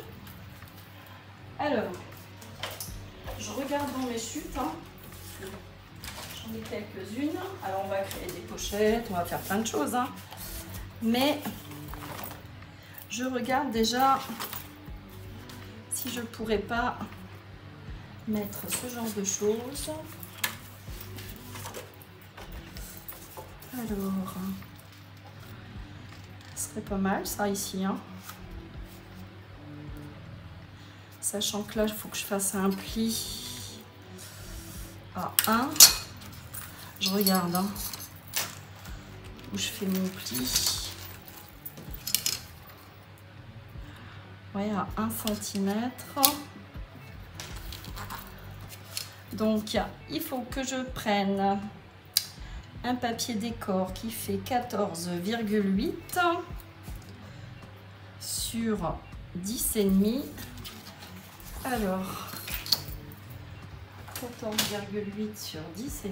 Speaker 1: Alors, je regarde dans mes chutes, hein. J'en ai quelques-unes. Alors, on va créer des pochettes, on va faire plein de choses, hein. Mais je regarde déjà si je pourrais pas mettre ce genre de choses. Alors, ce serait pas mal ça ici, hein. Sachant que là, il faut que je fasse un pli à 1. Je regarde, hein, où je fais mon pli. Ouais, à 1 cm. Donc, il faut que je prenne un papier décor qui fait 14,8 sur 10,5. Alors, 14,8 sur 10,5.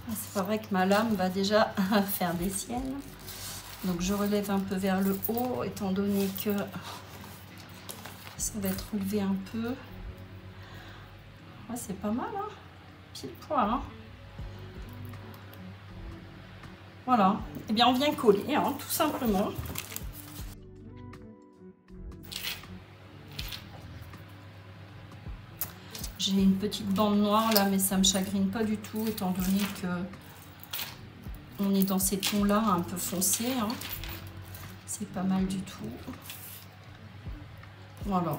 Speaker 1: C'est pas vrai que ma lame va déjà faire des siennes. Donc je relève un peu vers le haut, étant donné que ça va être relevé un peu. Ouais, c'est pas mal, hein, pile poil, hein. Voilà, et eh bien on vient coller, hein, tout simplement. J'ai une petite bande noire là, mais ça me chagrine pas du tout, étant donné que on est dans ces tons là un peu foncés, hein. C'est pas mal du tout. Voilà.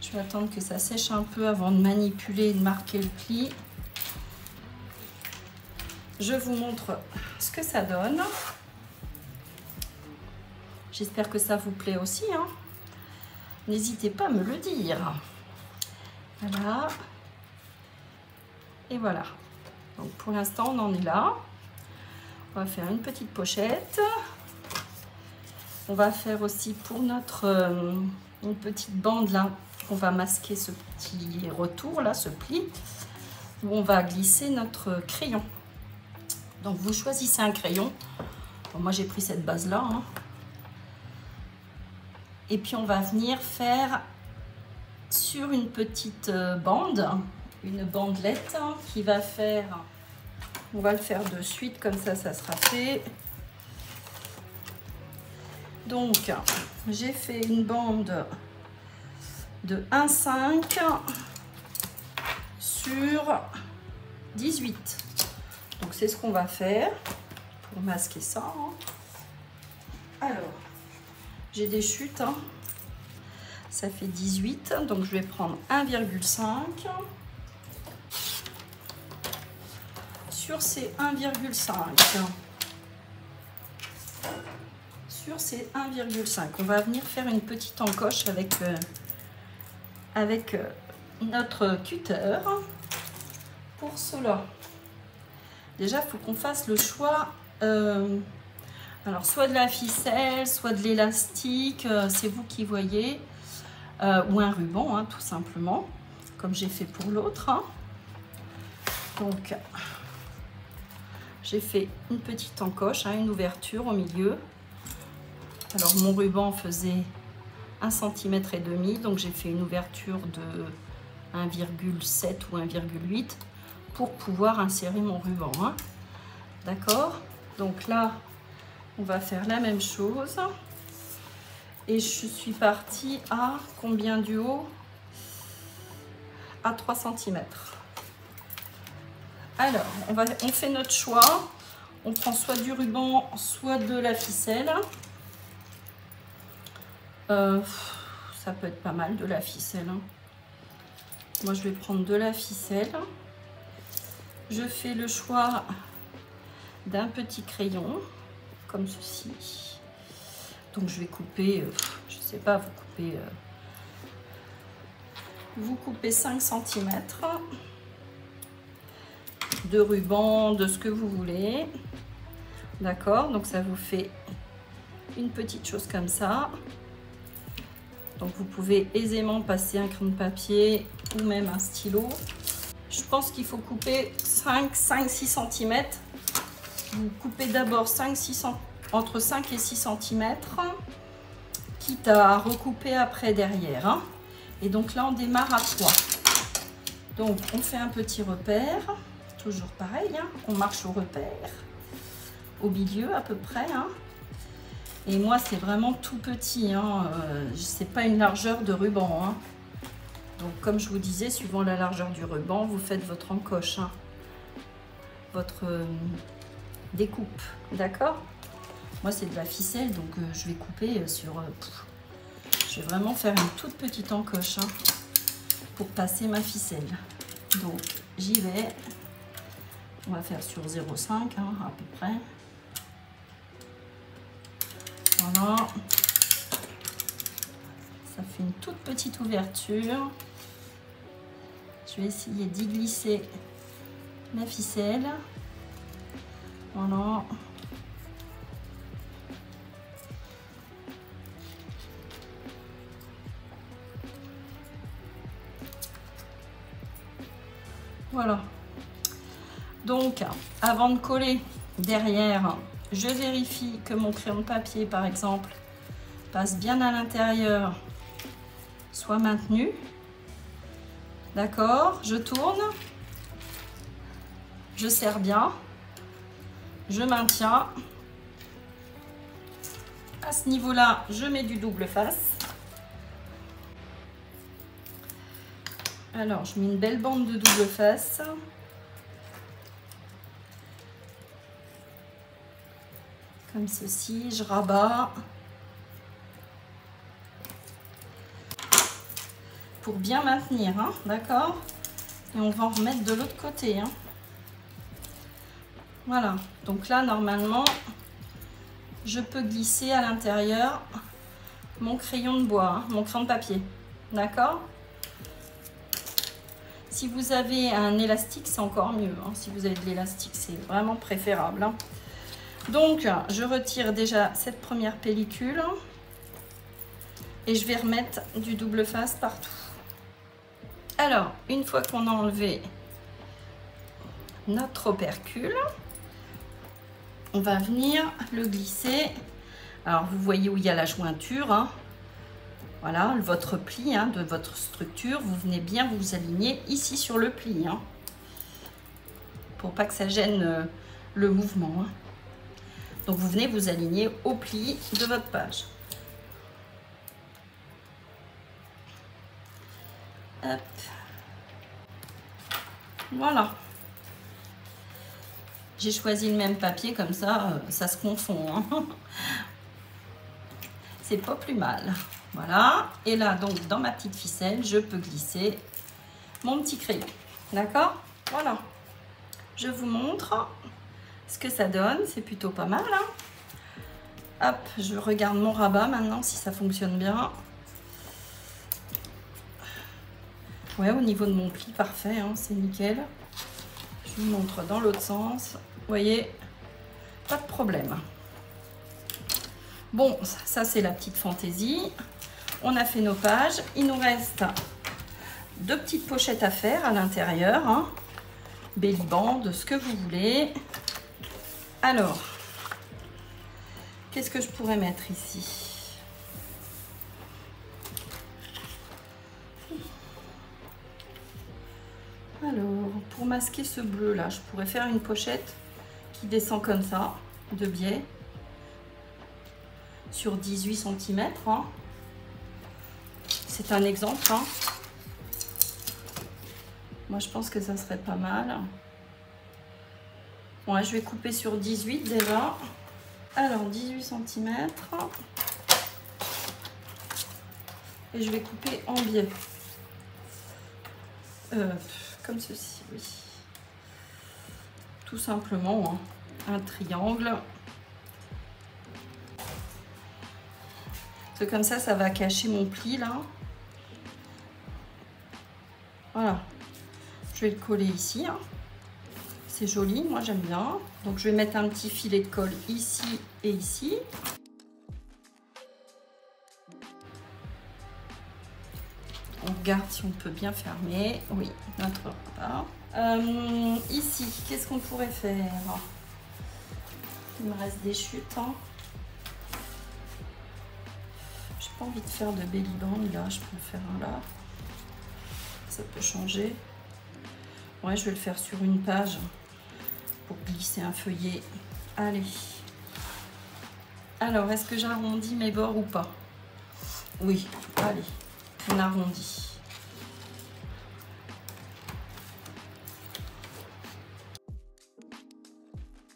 Speaker 1: Je vais attendre que ça sèche un peu avant de manipuler et de marquer le pli. Je vous montre ce que ça donne. J'espère que ça vous plaît aussi, hein. N'hésitez pas à me le dire. Voilà. Et voilà. Donc pour l'instant, on en est là. On va faire une petite pochette. On va faire aussi pour notre une petite bande là. On va masquer ce petit retour là, ce pli, où on va glisser notre crayon. Donc vous choisissez un crayon. Bon, moi j'ai pris cette base là, hein. Et puis on va venir faire sur une petite bande, une bandelette, hein, qui va faire, on va le faire de suite, comme ça sera fait. Donc j'ai fait une bande de 1,5 sur 18. Donc c'est ce qu'on va faire pour masquer ça, hein. Alors, j'ai des chutes, hein. Ça fait 18, donc je vais prendre 1,5 sur ces 1,5. Sur ces 1,5, on va venir faire une petite encoche avec notre cutter. Pour cela, déjà, il faut qu'on fasse le choix alors soit de la ficelle, soit de l'élastique, c'est vous qui voyez, ou un ruban, hein, tout simplement, comme j'ai fait pour l'autre. Hein. Donc, j'ai fait une petite encoche, hein, une ouverture au milieu. Alors, mon ruban faisait 1,5 cm, donc j'ai fait une ouverture de 1,7 ou 1,8 pour pouvoir insérer mon ruban. Hein. D'accord? Donc là, on va faire la même chose. Et je suis partie à combien du haut? À 3 cm. Alors, on fait notre choix. On prend soit du ruban, soit de la ficelle. Ça peut être pas mal de la ficelle. Hein. Moi, je vais prendre de la ficelle. Je fais le choix d'un petit crayon, comme ceci. Donc, je vais couper, je sais pas, vous coupez 5 cm de ruban, de ce que vous voulez. D'accord? Donc, ça vous fait une petite chose comme ça. Donc, vous pouvez aisément passer un crayon de papier ou même un stylo. Je pense qu'il faut couper 5-6 cm. Vous coupez d'abord entre 5 et 6 cm, quitte à recouper après derrière. Hein. Et donc là, on démarre à 3. Donc, on fait un petit repère. Toujours pareil, hein. On marche au repère. Au milieu à peu près. Hein. Et moi, c'est vraiment tout petit. Hein. C'est pas une largeur de ruban. Hein. Donc, comme je vous disais, suivant la largeur du ruban, vous faites votre encoche. Hein. Votre découpe. D'accord? Moi, c'est de la ficelle, donc je vais couper sur... je vais vraiment faire une toute petite encoche hein, pour passer ma ficelle. Donc, j'y vais. On va faire sur 0,5 hein, à peu près. Voilà. Ça fait une toute petite ouverture. Je vais essayer d'y glisser ma ficelle. Voilà. Voilà. Donc, avant de coller derrière, je vérifie que mon crayon de papier, par exemple, passe bien à l'intérieur, soit maintenu. D'accord, je tourne, je serre bien, je maintiens. À ce niveau-là, je mets du double face. Alors, je mets une belle bande de double face. Comme ceci, je rabats. Pour bien maintenir, hein, d'accord? Et on va en remettre de l'autre côté. Hein. Voilà, donc là, normalement, je peux glisser à l'intérieur mon crayon de bois, hein, mon crayon de papier. D'accord? Si vous avez un élastique, c'est encore mieux. Hein. Si vous avez de l'élastique, c'est vraiment préférable. Hein. Donc, je retire déjà cette première pellicule et je vais remettre du double face partout. Alors, une fois qu'on a enlevé notre opercule, on va venir le glisser. Alors, vous voyez où il y a la jointure. Hein. Voilà, votre pli hein, de votre structure. Vous venez bien vous aligner ici sur le pli. Hein, pour pas que ça gêne le mouvement. Hein. Donc, vous venez vous aligner au pli de votre page. Hop. Voilà. J'ai choisi le même papier, comme ça, ça se confond. Hein. C'est pas plus mal. Voilà. Et là, donc, dans ma petite ficelle, je peux glisser mon petit crayon. D'accord? Voilà. Je vous montre ce que ça donne. C'est plutôt pas mal. Hein. Hop, je regarde mon rabat maintenant, si ça fonctionne bien. Ouais, au niveau de mon pli, parfait, hein, c'est nickel. Je vous montre dans l'autre sens. Vous voyez, pas de problème. Bon, ça c'est la petite fantaisie. On a fait nos pages. Il nous reste 2 petites pochettes à faire à l'intérieur. Hein. Belly band, ce que vous voulez. Alors, qu'est-ce que je pourrais mettre ici? Alors, pour masquer ce bleu là, je pourrais faire une pochette qui descend comme ça, de biais, sur 18 cm. Hein. C'est un exemple. Hein. Moi, je pense que ça serait pas mal. Ouais, je vais couper sur 18 déjà. Alors, 18 cm. Et je vais couper en biais. Comme ceci, oui. Tout simplement, hein, un triangle. C'est comme ça va cacher mon pli là. Voilà. Je vais le coller ici. Hein. C'est joli, moi j'aime bien. Donc je vais mettre un petit filet de colle ici et ici. On regarde si on peut bien fermer. Oui, notre repas. Ici, qu'est-ce qu'on pourrait faire? Il me reste des chutes. Hein. J'ai pas envie de faire de belly band là. Je peux en faire un là. Ça peut changer. Ouais, je vais le faire sur une page pour glisser un feuillet. Allez. Alors, est-ce que j'arrondis mes bords ou pas? Oui, allez. On arrondit.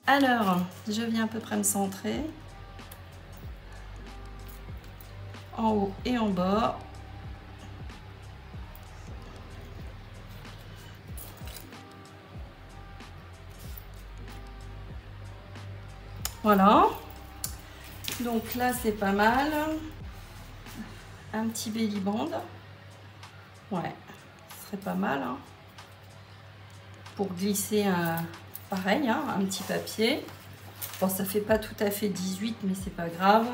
Speaker 1: Alors, je viens à peu près me centrer. En haut et en bas. Voilà. Donc là, c'est pas mal. Un petit belly band. Ouais, ce serait pas mal. Hein. Pour glisser pareil, hein, un petit papier. Bon, ça fait pas tout à fait 18, mais c'est pas grave.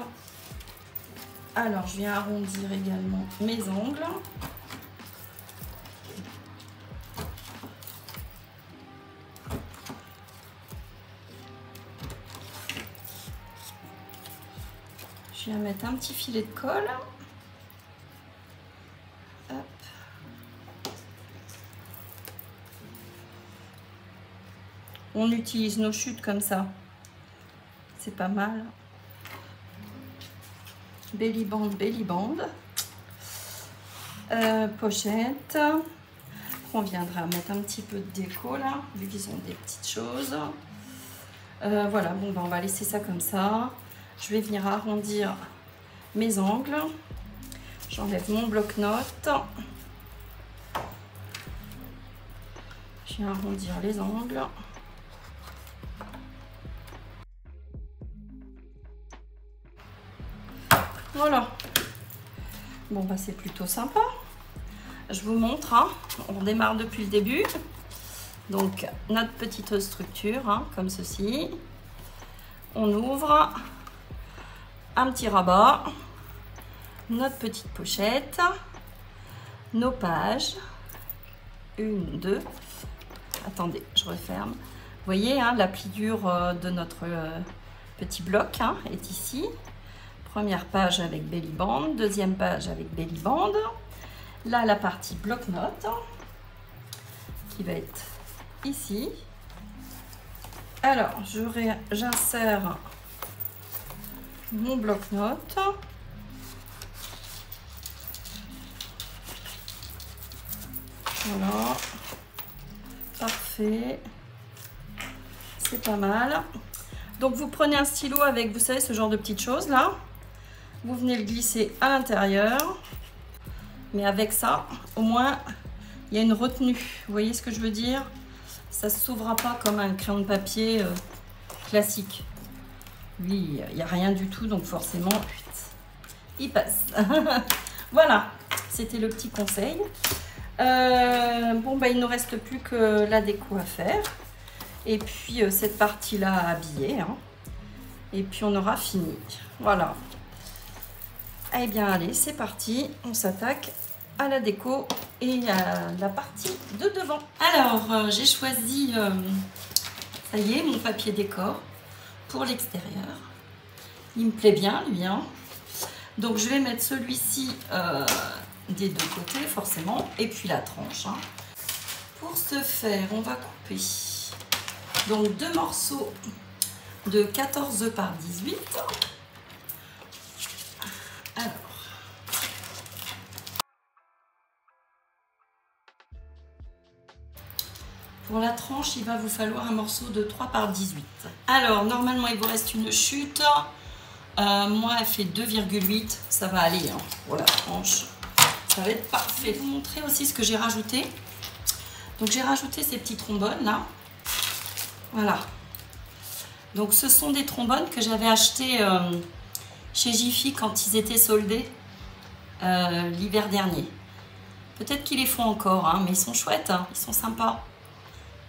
Speaker 1: Alors, je viens arrondir également mes angles. Je viens mettre un petit filet de colle. Hop. On utilise nos chutes comme ça. C'est pas mal. Belly band, belly band. Pochette. On viendra mettre un petit peu de déco là, vu qu'ils ont des petites choses. Voilà, bon, ben, on va laisser ça comme ça. Je vais venir arrondir mes angles. J'enlève mon bloc-notes. Je viens arrondir les angles. Voilà. Bon, bah c'est plutôt sympa. Je vous montre. Hein. On démarre depuis le début. Donc, notre petite structure, hein, comme ceci. On ouvre. Un petit rabat, notre petite pochette, nos pages, 1, 2, attendez, je referme. Vous voyez, hein, la pliure de notre petit bloc hein, est ici. Première page avec belly band, deuxième page avec belly band. Là, la partie bloc-notes qui va être ici. Alors, j'insère mon bloc-notes. Voilà. Parfait. C'est pas mal. Donc, vous prenez un stylo avec, vous savez, ce genre de petites choses là. Vous venez le glisser à l'intérieur. Mais avec ça, au moins, il y a une retenue. Vous voyez ce que je veux dire? Ça ne s'ouvrira pas comme un crayon de papier classique. Lui, il n'y a rien du tout, donc forcément, il passe. Voilà, c'était le petit conseil. Bon, bah, il ne nous reste plus que la déco à faire. Et puis, cette partie-là à habiller. Hein. Et puis on aura fini. Voilà. Eh bien allez, c'est parti. On s'attaque à la déco et à la partie de devant. Alors, j'ai choisi, ça y est, mon papier décor pour l'extérieur. Il me plaît bien, lui. Hein. Donc, je vais mettre celui-ci des deux côtés, forcément. Et puis la tranche. Hein. Pour ce faire, on va couper donc 2 morceaux de 14 par 18. Alors, pour la tranche, il va vous falloir un morceau de 3 par 18. Alors, normalement, il vous reste une chute. Moi, elle fait 2,8. Ça va aller hein, pour la tranche. Ça va être parfait. Je vais vous montrer aussi ce que j'ai rajouté. Donc, j'ai rajouté ces petits trombones là. Voilà. Donc, ce sont des trombones que j'avais achetés chez Jiffy quand ils étaient soldés l'hiver dernier. Peut-être qu'ils les font encore, hein, mais ils sont chouettes, hein, ils sont sympas.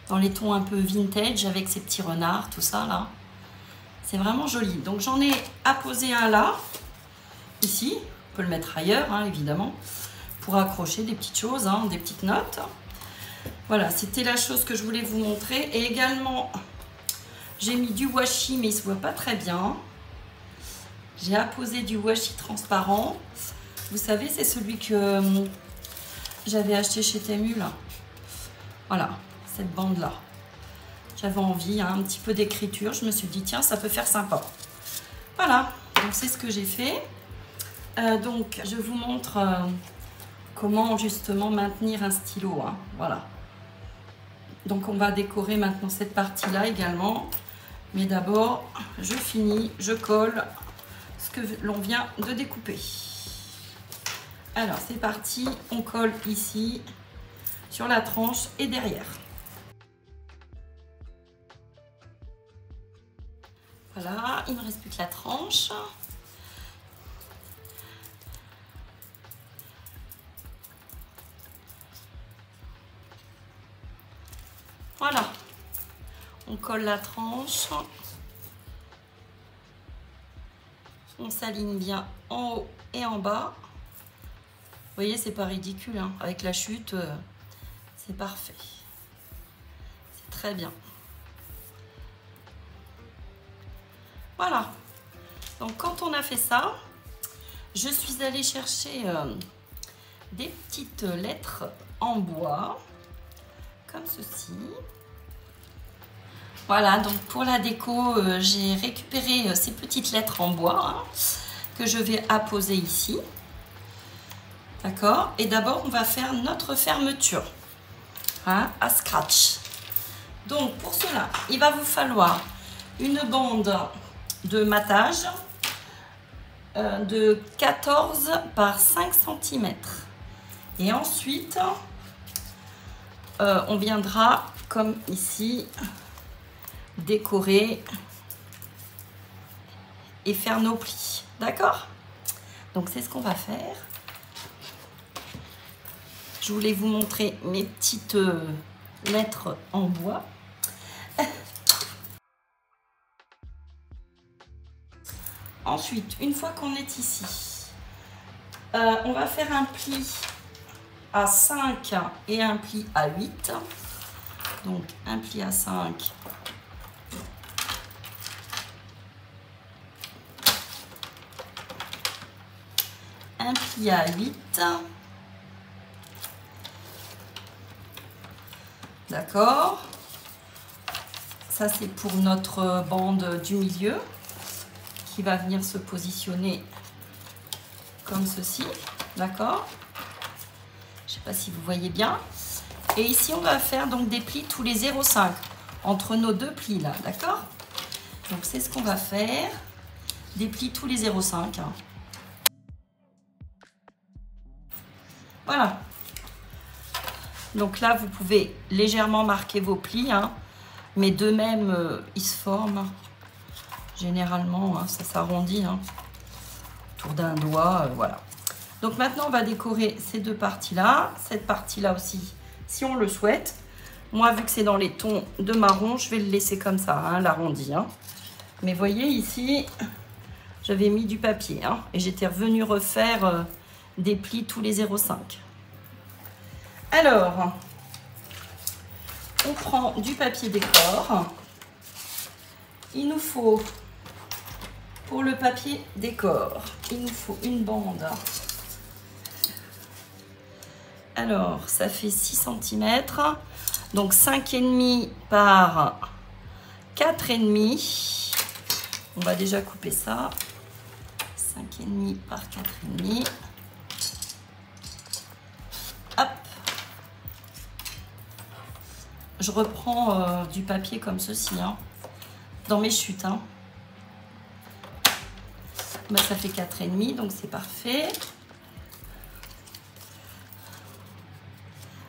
Speaker 1: Dans les tons un peu vintage avec ces petits renards, tout ça là. C'est vraiment joli. Donc j'en ai apposé un là, ici. On peut le mettre ailleurs, hein, évidemment, pour accrocher des petites choses, hein, des petites notes. Voilà, c'était la chose que je voulais vous montrer. Et également, j'ai mis du washi, mais il ne se voit pas très bien. J'ai apposé du washi transparent. Vous savez, c'est celui que j'avais acheté chez Temu, là. Voilà, cette bande-là. J'avais envie, hein, un petit peu d'écriture. Je me suis dit, tiens, ça peut faire sympa. Voilà, donc c'est ce que j'ai fait. Donc, je vous montre comment, justement, maintenir un stylo. Hein. Voilà. Donc, on va décorer maintenant cette partie-là également. Mais d'abord, je finis, je colle ce que l'on vient de découper. Alors, c'est parti. On colle ici, sur la tranche et derrière. Voilà, il ne me reste plus que la tranche. Voilà, on colle la tranche. On s'aligne bien en haut et en bas. Vous voyez, c'est pas ridicule, hein. Avec la chute, c'est parfait. C'est très bien. Voilà, donc quand on a fait ça, je suis allée chercher des petites lettres en bois, comme ceci. Voilà, donc pour la déco, j'ai récupéré ces petites lettres en bois hein, que je vais apposer ici. D'accord? Et d'abord, on va faire notre fermeture hein, à scratch. Donc pour cela, il va vous falloir une bande de matage de 14 par 5 cm. Et ensuite, on viendra, comme ici, décorer et faire nos plis. D'accord? Donc, c'est ce qu'on va faire. Je voulais vous montrer mes petites lettres en bois. Ensuite, une fois qu'on est ici, on va faire un pli à 5 et un pli à 8. Donc, un pli à 5. Un pli à 8. D'accord. Ça, c'est pour notre bande du milieu qui va venir se positionner comme ceci. D'accord. Je ne sais pas si vous voyez bien. Et ici, on va faire donc des plis tous les 0,5 entre nos deux plis là. D'accord. Donc, c'est ce qu'on va faire. Des plis tous les 0,5. Hein. Voilà. Donc là, vous pouvez légèrement marquer vos plis, hein, mais de même, ils se forment. Généralement, hein, ça s'arrondit hein, autour d'un doigt, voilà. Donc maintenant, on va décorer ces deux parties-là, cette partie-là aussi, si on le souhaite. Moi, vu que c'est dans les tons de marron, je vais le laisser comme ça, hein, l'arrondi. Hein. Mais voyez ici, j'avais mis du papier hein, et j'étais revenue refaire des plis tous les 0,5. Alors, on prend du papier décor. Il nous faut, pour le papier décor, il nous faut une bande. Alors, ça fait 6 cm. Donc 5,5 par 4,5. On va déjà couper ça. 5,5 par 4,5. Hop. Je reprends du papier comme ceci, hein, dans mes chutes. Hein. Bah, ça fait 4,5, donc c'est parfait.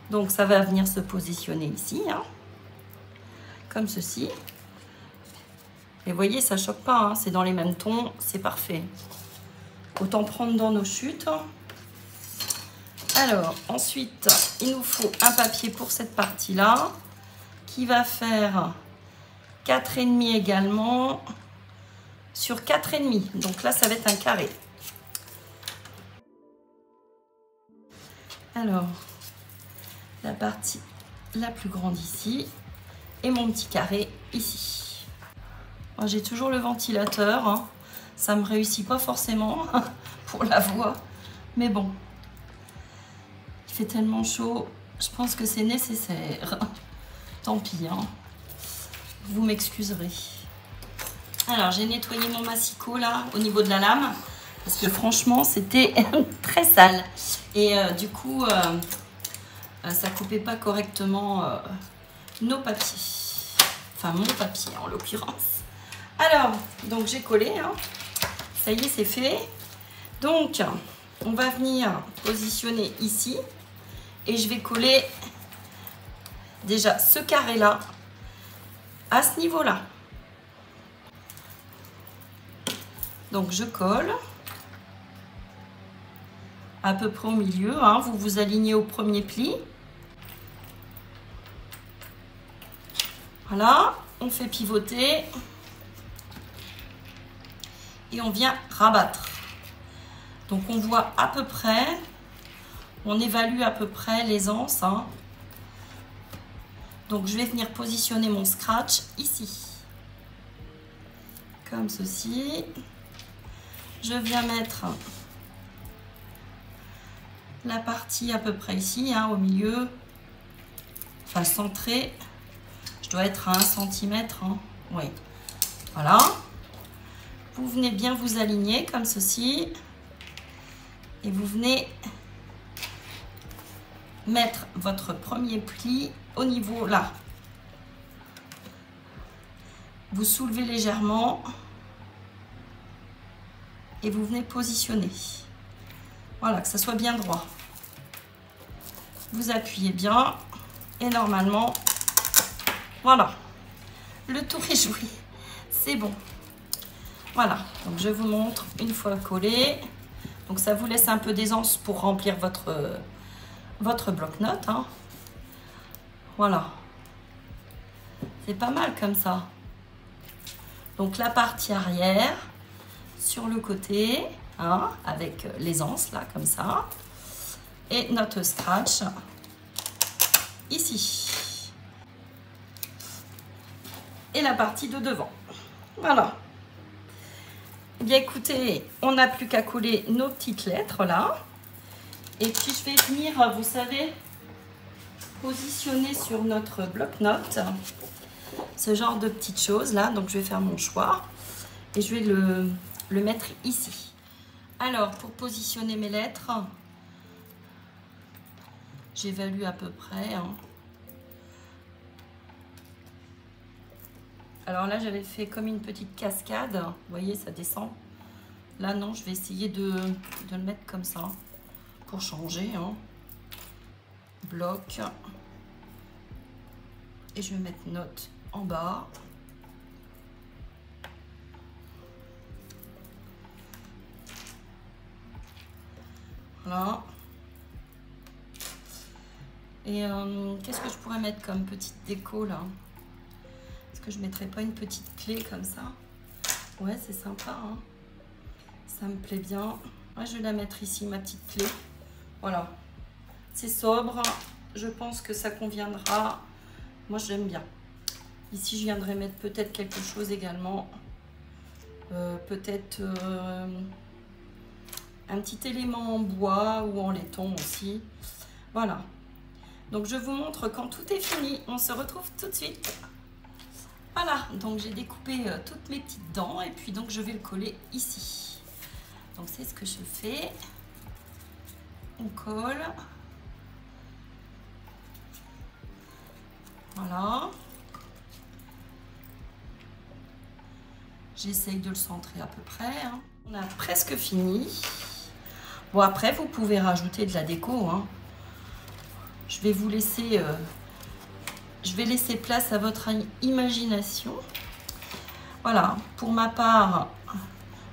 Speaker 1: Donc ça va venir se positionner ici, hein, comme ceci. Et vous voyez, ça ne choque pas, hein, c'est dans les mêmes tons, c'est parfait. Autant prendre dans nos chutes. Alors, ensuite, il nous faut un papier pour cette partie-là, qui va faire 4,5 également, sur 4,5. Donc là, ça va être un carré. Alors, la partie la plus grande ici, et mon petit carré ici. J'ai toujours le ventilateur, hein. Ça me réussit pas forcément pour la voix, mais bon, il fait tellement chaud, je pense que c'est nécessaire. Tant pis, hein. Vous m'excuserez. Alors, j'ai nettoyé mon massicot là, au niveau de la lame, parce que franchement, c'était très sale. Et du coup, ça coupait pas correctement nos papiers. Enfin, mon papier en l'occurrence. Alors, donc j'ai collé, hein. Ça y est, c'est fait. Donc, on va venir positionner ici. Et je vais coller déjà ce carré-là à ce niveau-là. Donc, je colle à peu près au milieu. Hein. Vous vous alignez au premier pli. Voilà, on fait pivoter. Et on vient rabattre. Donc on voit à peu près, on évalue à peu près l'aisance. Hein. Donc je vais venir positionner mon scratch ici. Comme ceci. Je viens mettre la partie à peu près ici, hein, au milieu. Enfin centrée. Je dois être à 1 cm. Hein. Oui. Voilà. Vous venez bien vous aligner comme ceci. Et vous venez mettre votre premier pli au niveau là. Vous soulevez légèrement. Et vous venez positionner. Voilà, que ça soit bien droit. Vous appuyez bien. Et normalement, voilà. Le tour est joué. C'est bon. Voilà, donc je vous montre une fois collé. Donc ça vous laisse un peu d'aisance pour remplir votre bloc-notes. Hein. Voilà. C'est pas mal comme ça. Donc la partie arrière sur le côté, hein, avec l'aisance là, comme ça. Et notre scratch ici. Et la partie de devant. Voilà. Eh bien écoutez, on n'a plus qu'à coller nos petites lettres là. Et puis je vais venir, vous savez, positionner sur notre bloc-notes ce genre de petites choses là. Donc je vais faire mon choix et je vais le mettre ici. Alors pour positionner mes lettres, j'évalue à peu près. Hein. Alors là, j'avais fait comme une petite cascade. Vous voyez, ça descend. Là, non, je vais essayer de le mettre comme ça pour changer. Hein. Bloc. Et je vais mettre note en bas. Voilà. Et qu'est-ce que je pourrais mettre comme petite déco là? Est-ce que je ne mettrais pas une petite clé comme ça? Ouais, c'est sympa, hein. Ça me plaît bien. Ouais, je vais la mettre ici, ma petite clé. Voilà. C'est sobre. Je pense que ça conviendra. Moi, j'aime bien. Ici, je viendrai mettre peut-être quelque chose également. Peut-être un petit élément en bois ou en laiton aussi. Voilà. Donc, je vous montre quand tout est fini. On se retrouve tout de suite. Voilà. Donc, j'ai découpé toutes mes petites dents. Et puis, donc, je vais le coller ici. Donc, c'est ce que je fais. On colle. Voilà. J'essaye de le centrer à peu près. Hein. On a presque fini. Bon, après, vous pouvez rajouter de la déco. Hein. Je vais vous laisser... je vais laisser place à votre imagination. Voilà. Pour ma part,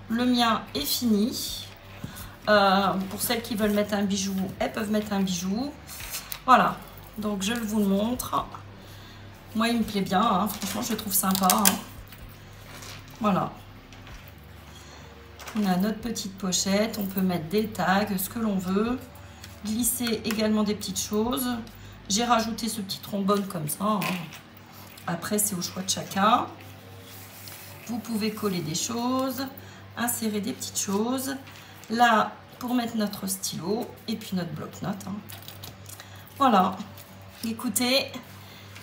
Speaker 1: le mien est fini. Pour celles qui veulent mettre un bijou, elles peuvent mettre un bijou. Voilà. Donc, je vous le montre. Moi, il me plaît bien. Hein. Franchement, je le trouve sympa. Hein. Voilà. On a notre petite pochette. On peut mettre des tags, ce que l'on veut. Glisser également des petites choses. J'ai rajouté ce petit trombone comme ça. Hein. Après, c'est au choix de chacun. Vous pouvez coller des choses. Insérer des petites choses. Là, pour mettre notre stylo. Et puis notre bloc-notes. Hein. Voilà. Écoutez,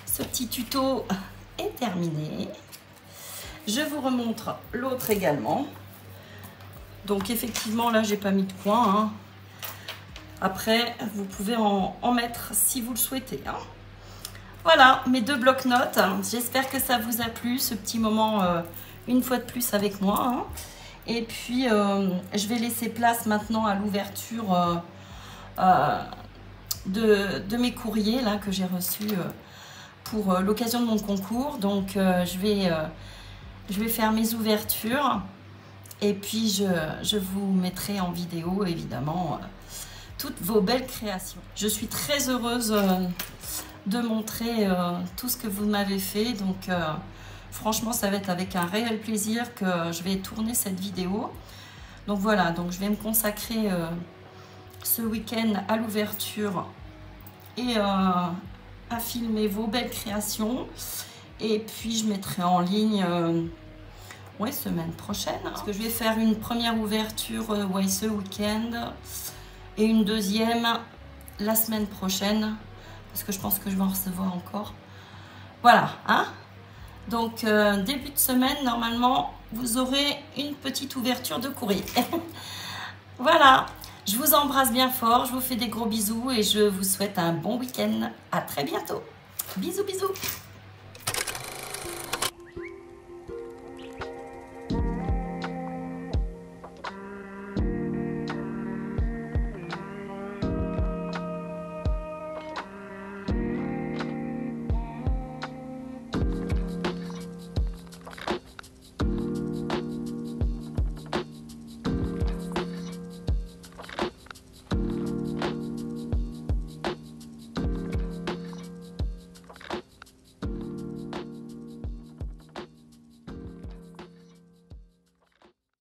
Speaker 1: ce petit tuto est terminé. Je vous remontre l'autre également. Donc effectivement, là, j'ai pas mis de coin. Hein. Après, vous pouvez en mettre si vous le souhaitez. Hein. Voilà, mes 2 blocs-notes. J'espère que ça vous a plu, ce petit moment, une fois de plus avec moi. Hein. Et puis, je vais laisser place maintenant à l'ouverture de mes courriers là, que j'ai reçus pour l'occasion de mon concours. Donc, je vais faire mes ouvertures et puis je vous mettrai en vidéo évidemment toutes vos belles créations. Je suis très heureuse de montrer tout ce que vous m'avez fait. Donc franchement, ça va être avec un réel plaisir que je vais tourner cette vidéo. Donc voilà, donc je vais me consacrer ce week-end à l'ouverture et à filmer vos belles créations. Et puis je mettrai en ligne ouais, semaine prochaine. Parce que je vais faire une première ouverture ouais, ce week-end et une deuxième la semaine prochaine. Parce que je pense que je vais en recevoir encore. Voilà, hein. Donc début de semaine, normalement, vous aurez une petite ouverture de courrier. Voilà, je vous embrasse bien fort, je vous fais des gros bisous et je vous souhaite un bon week-end. À très bientôt. Bisous, bisous.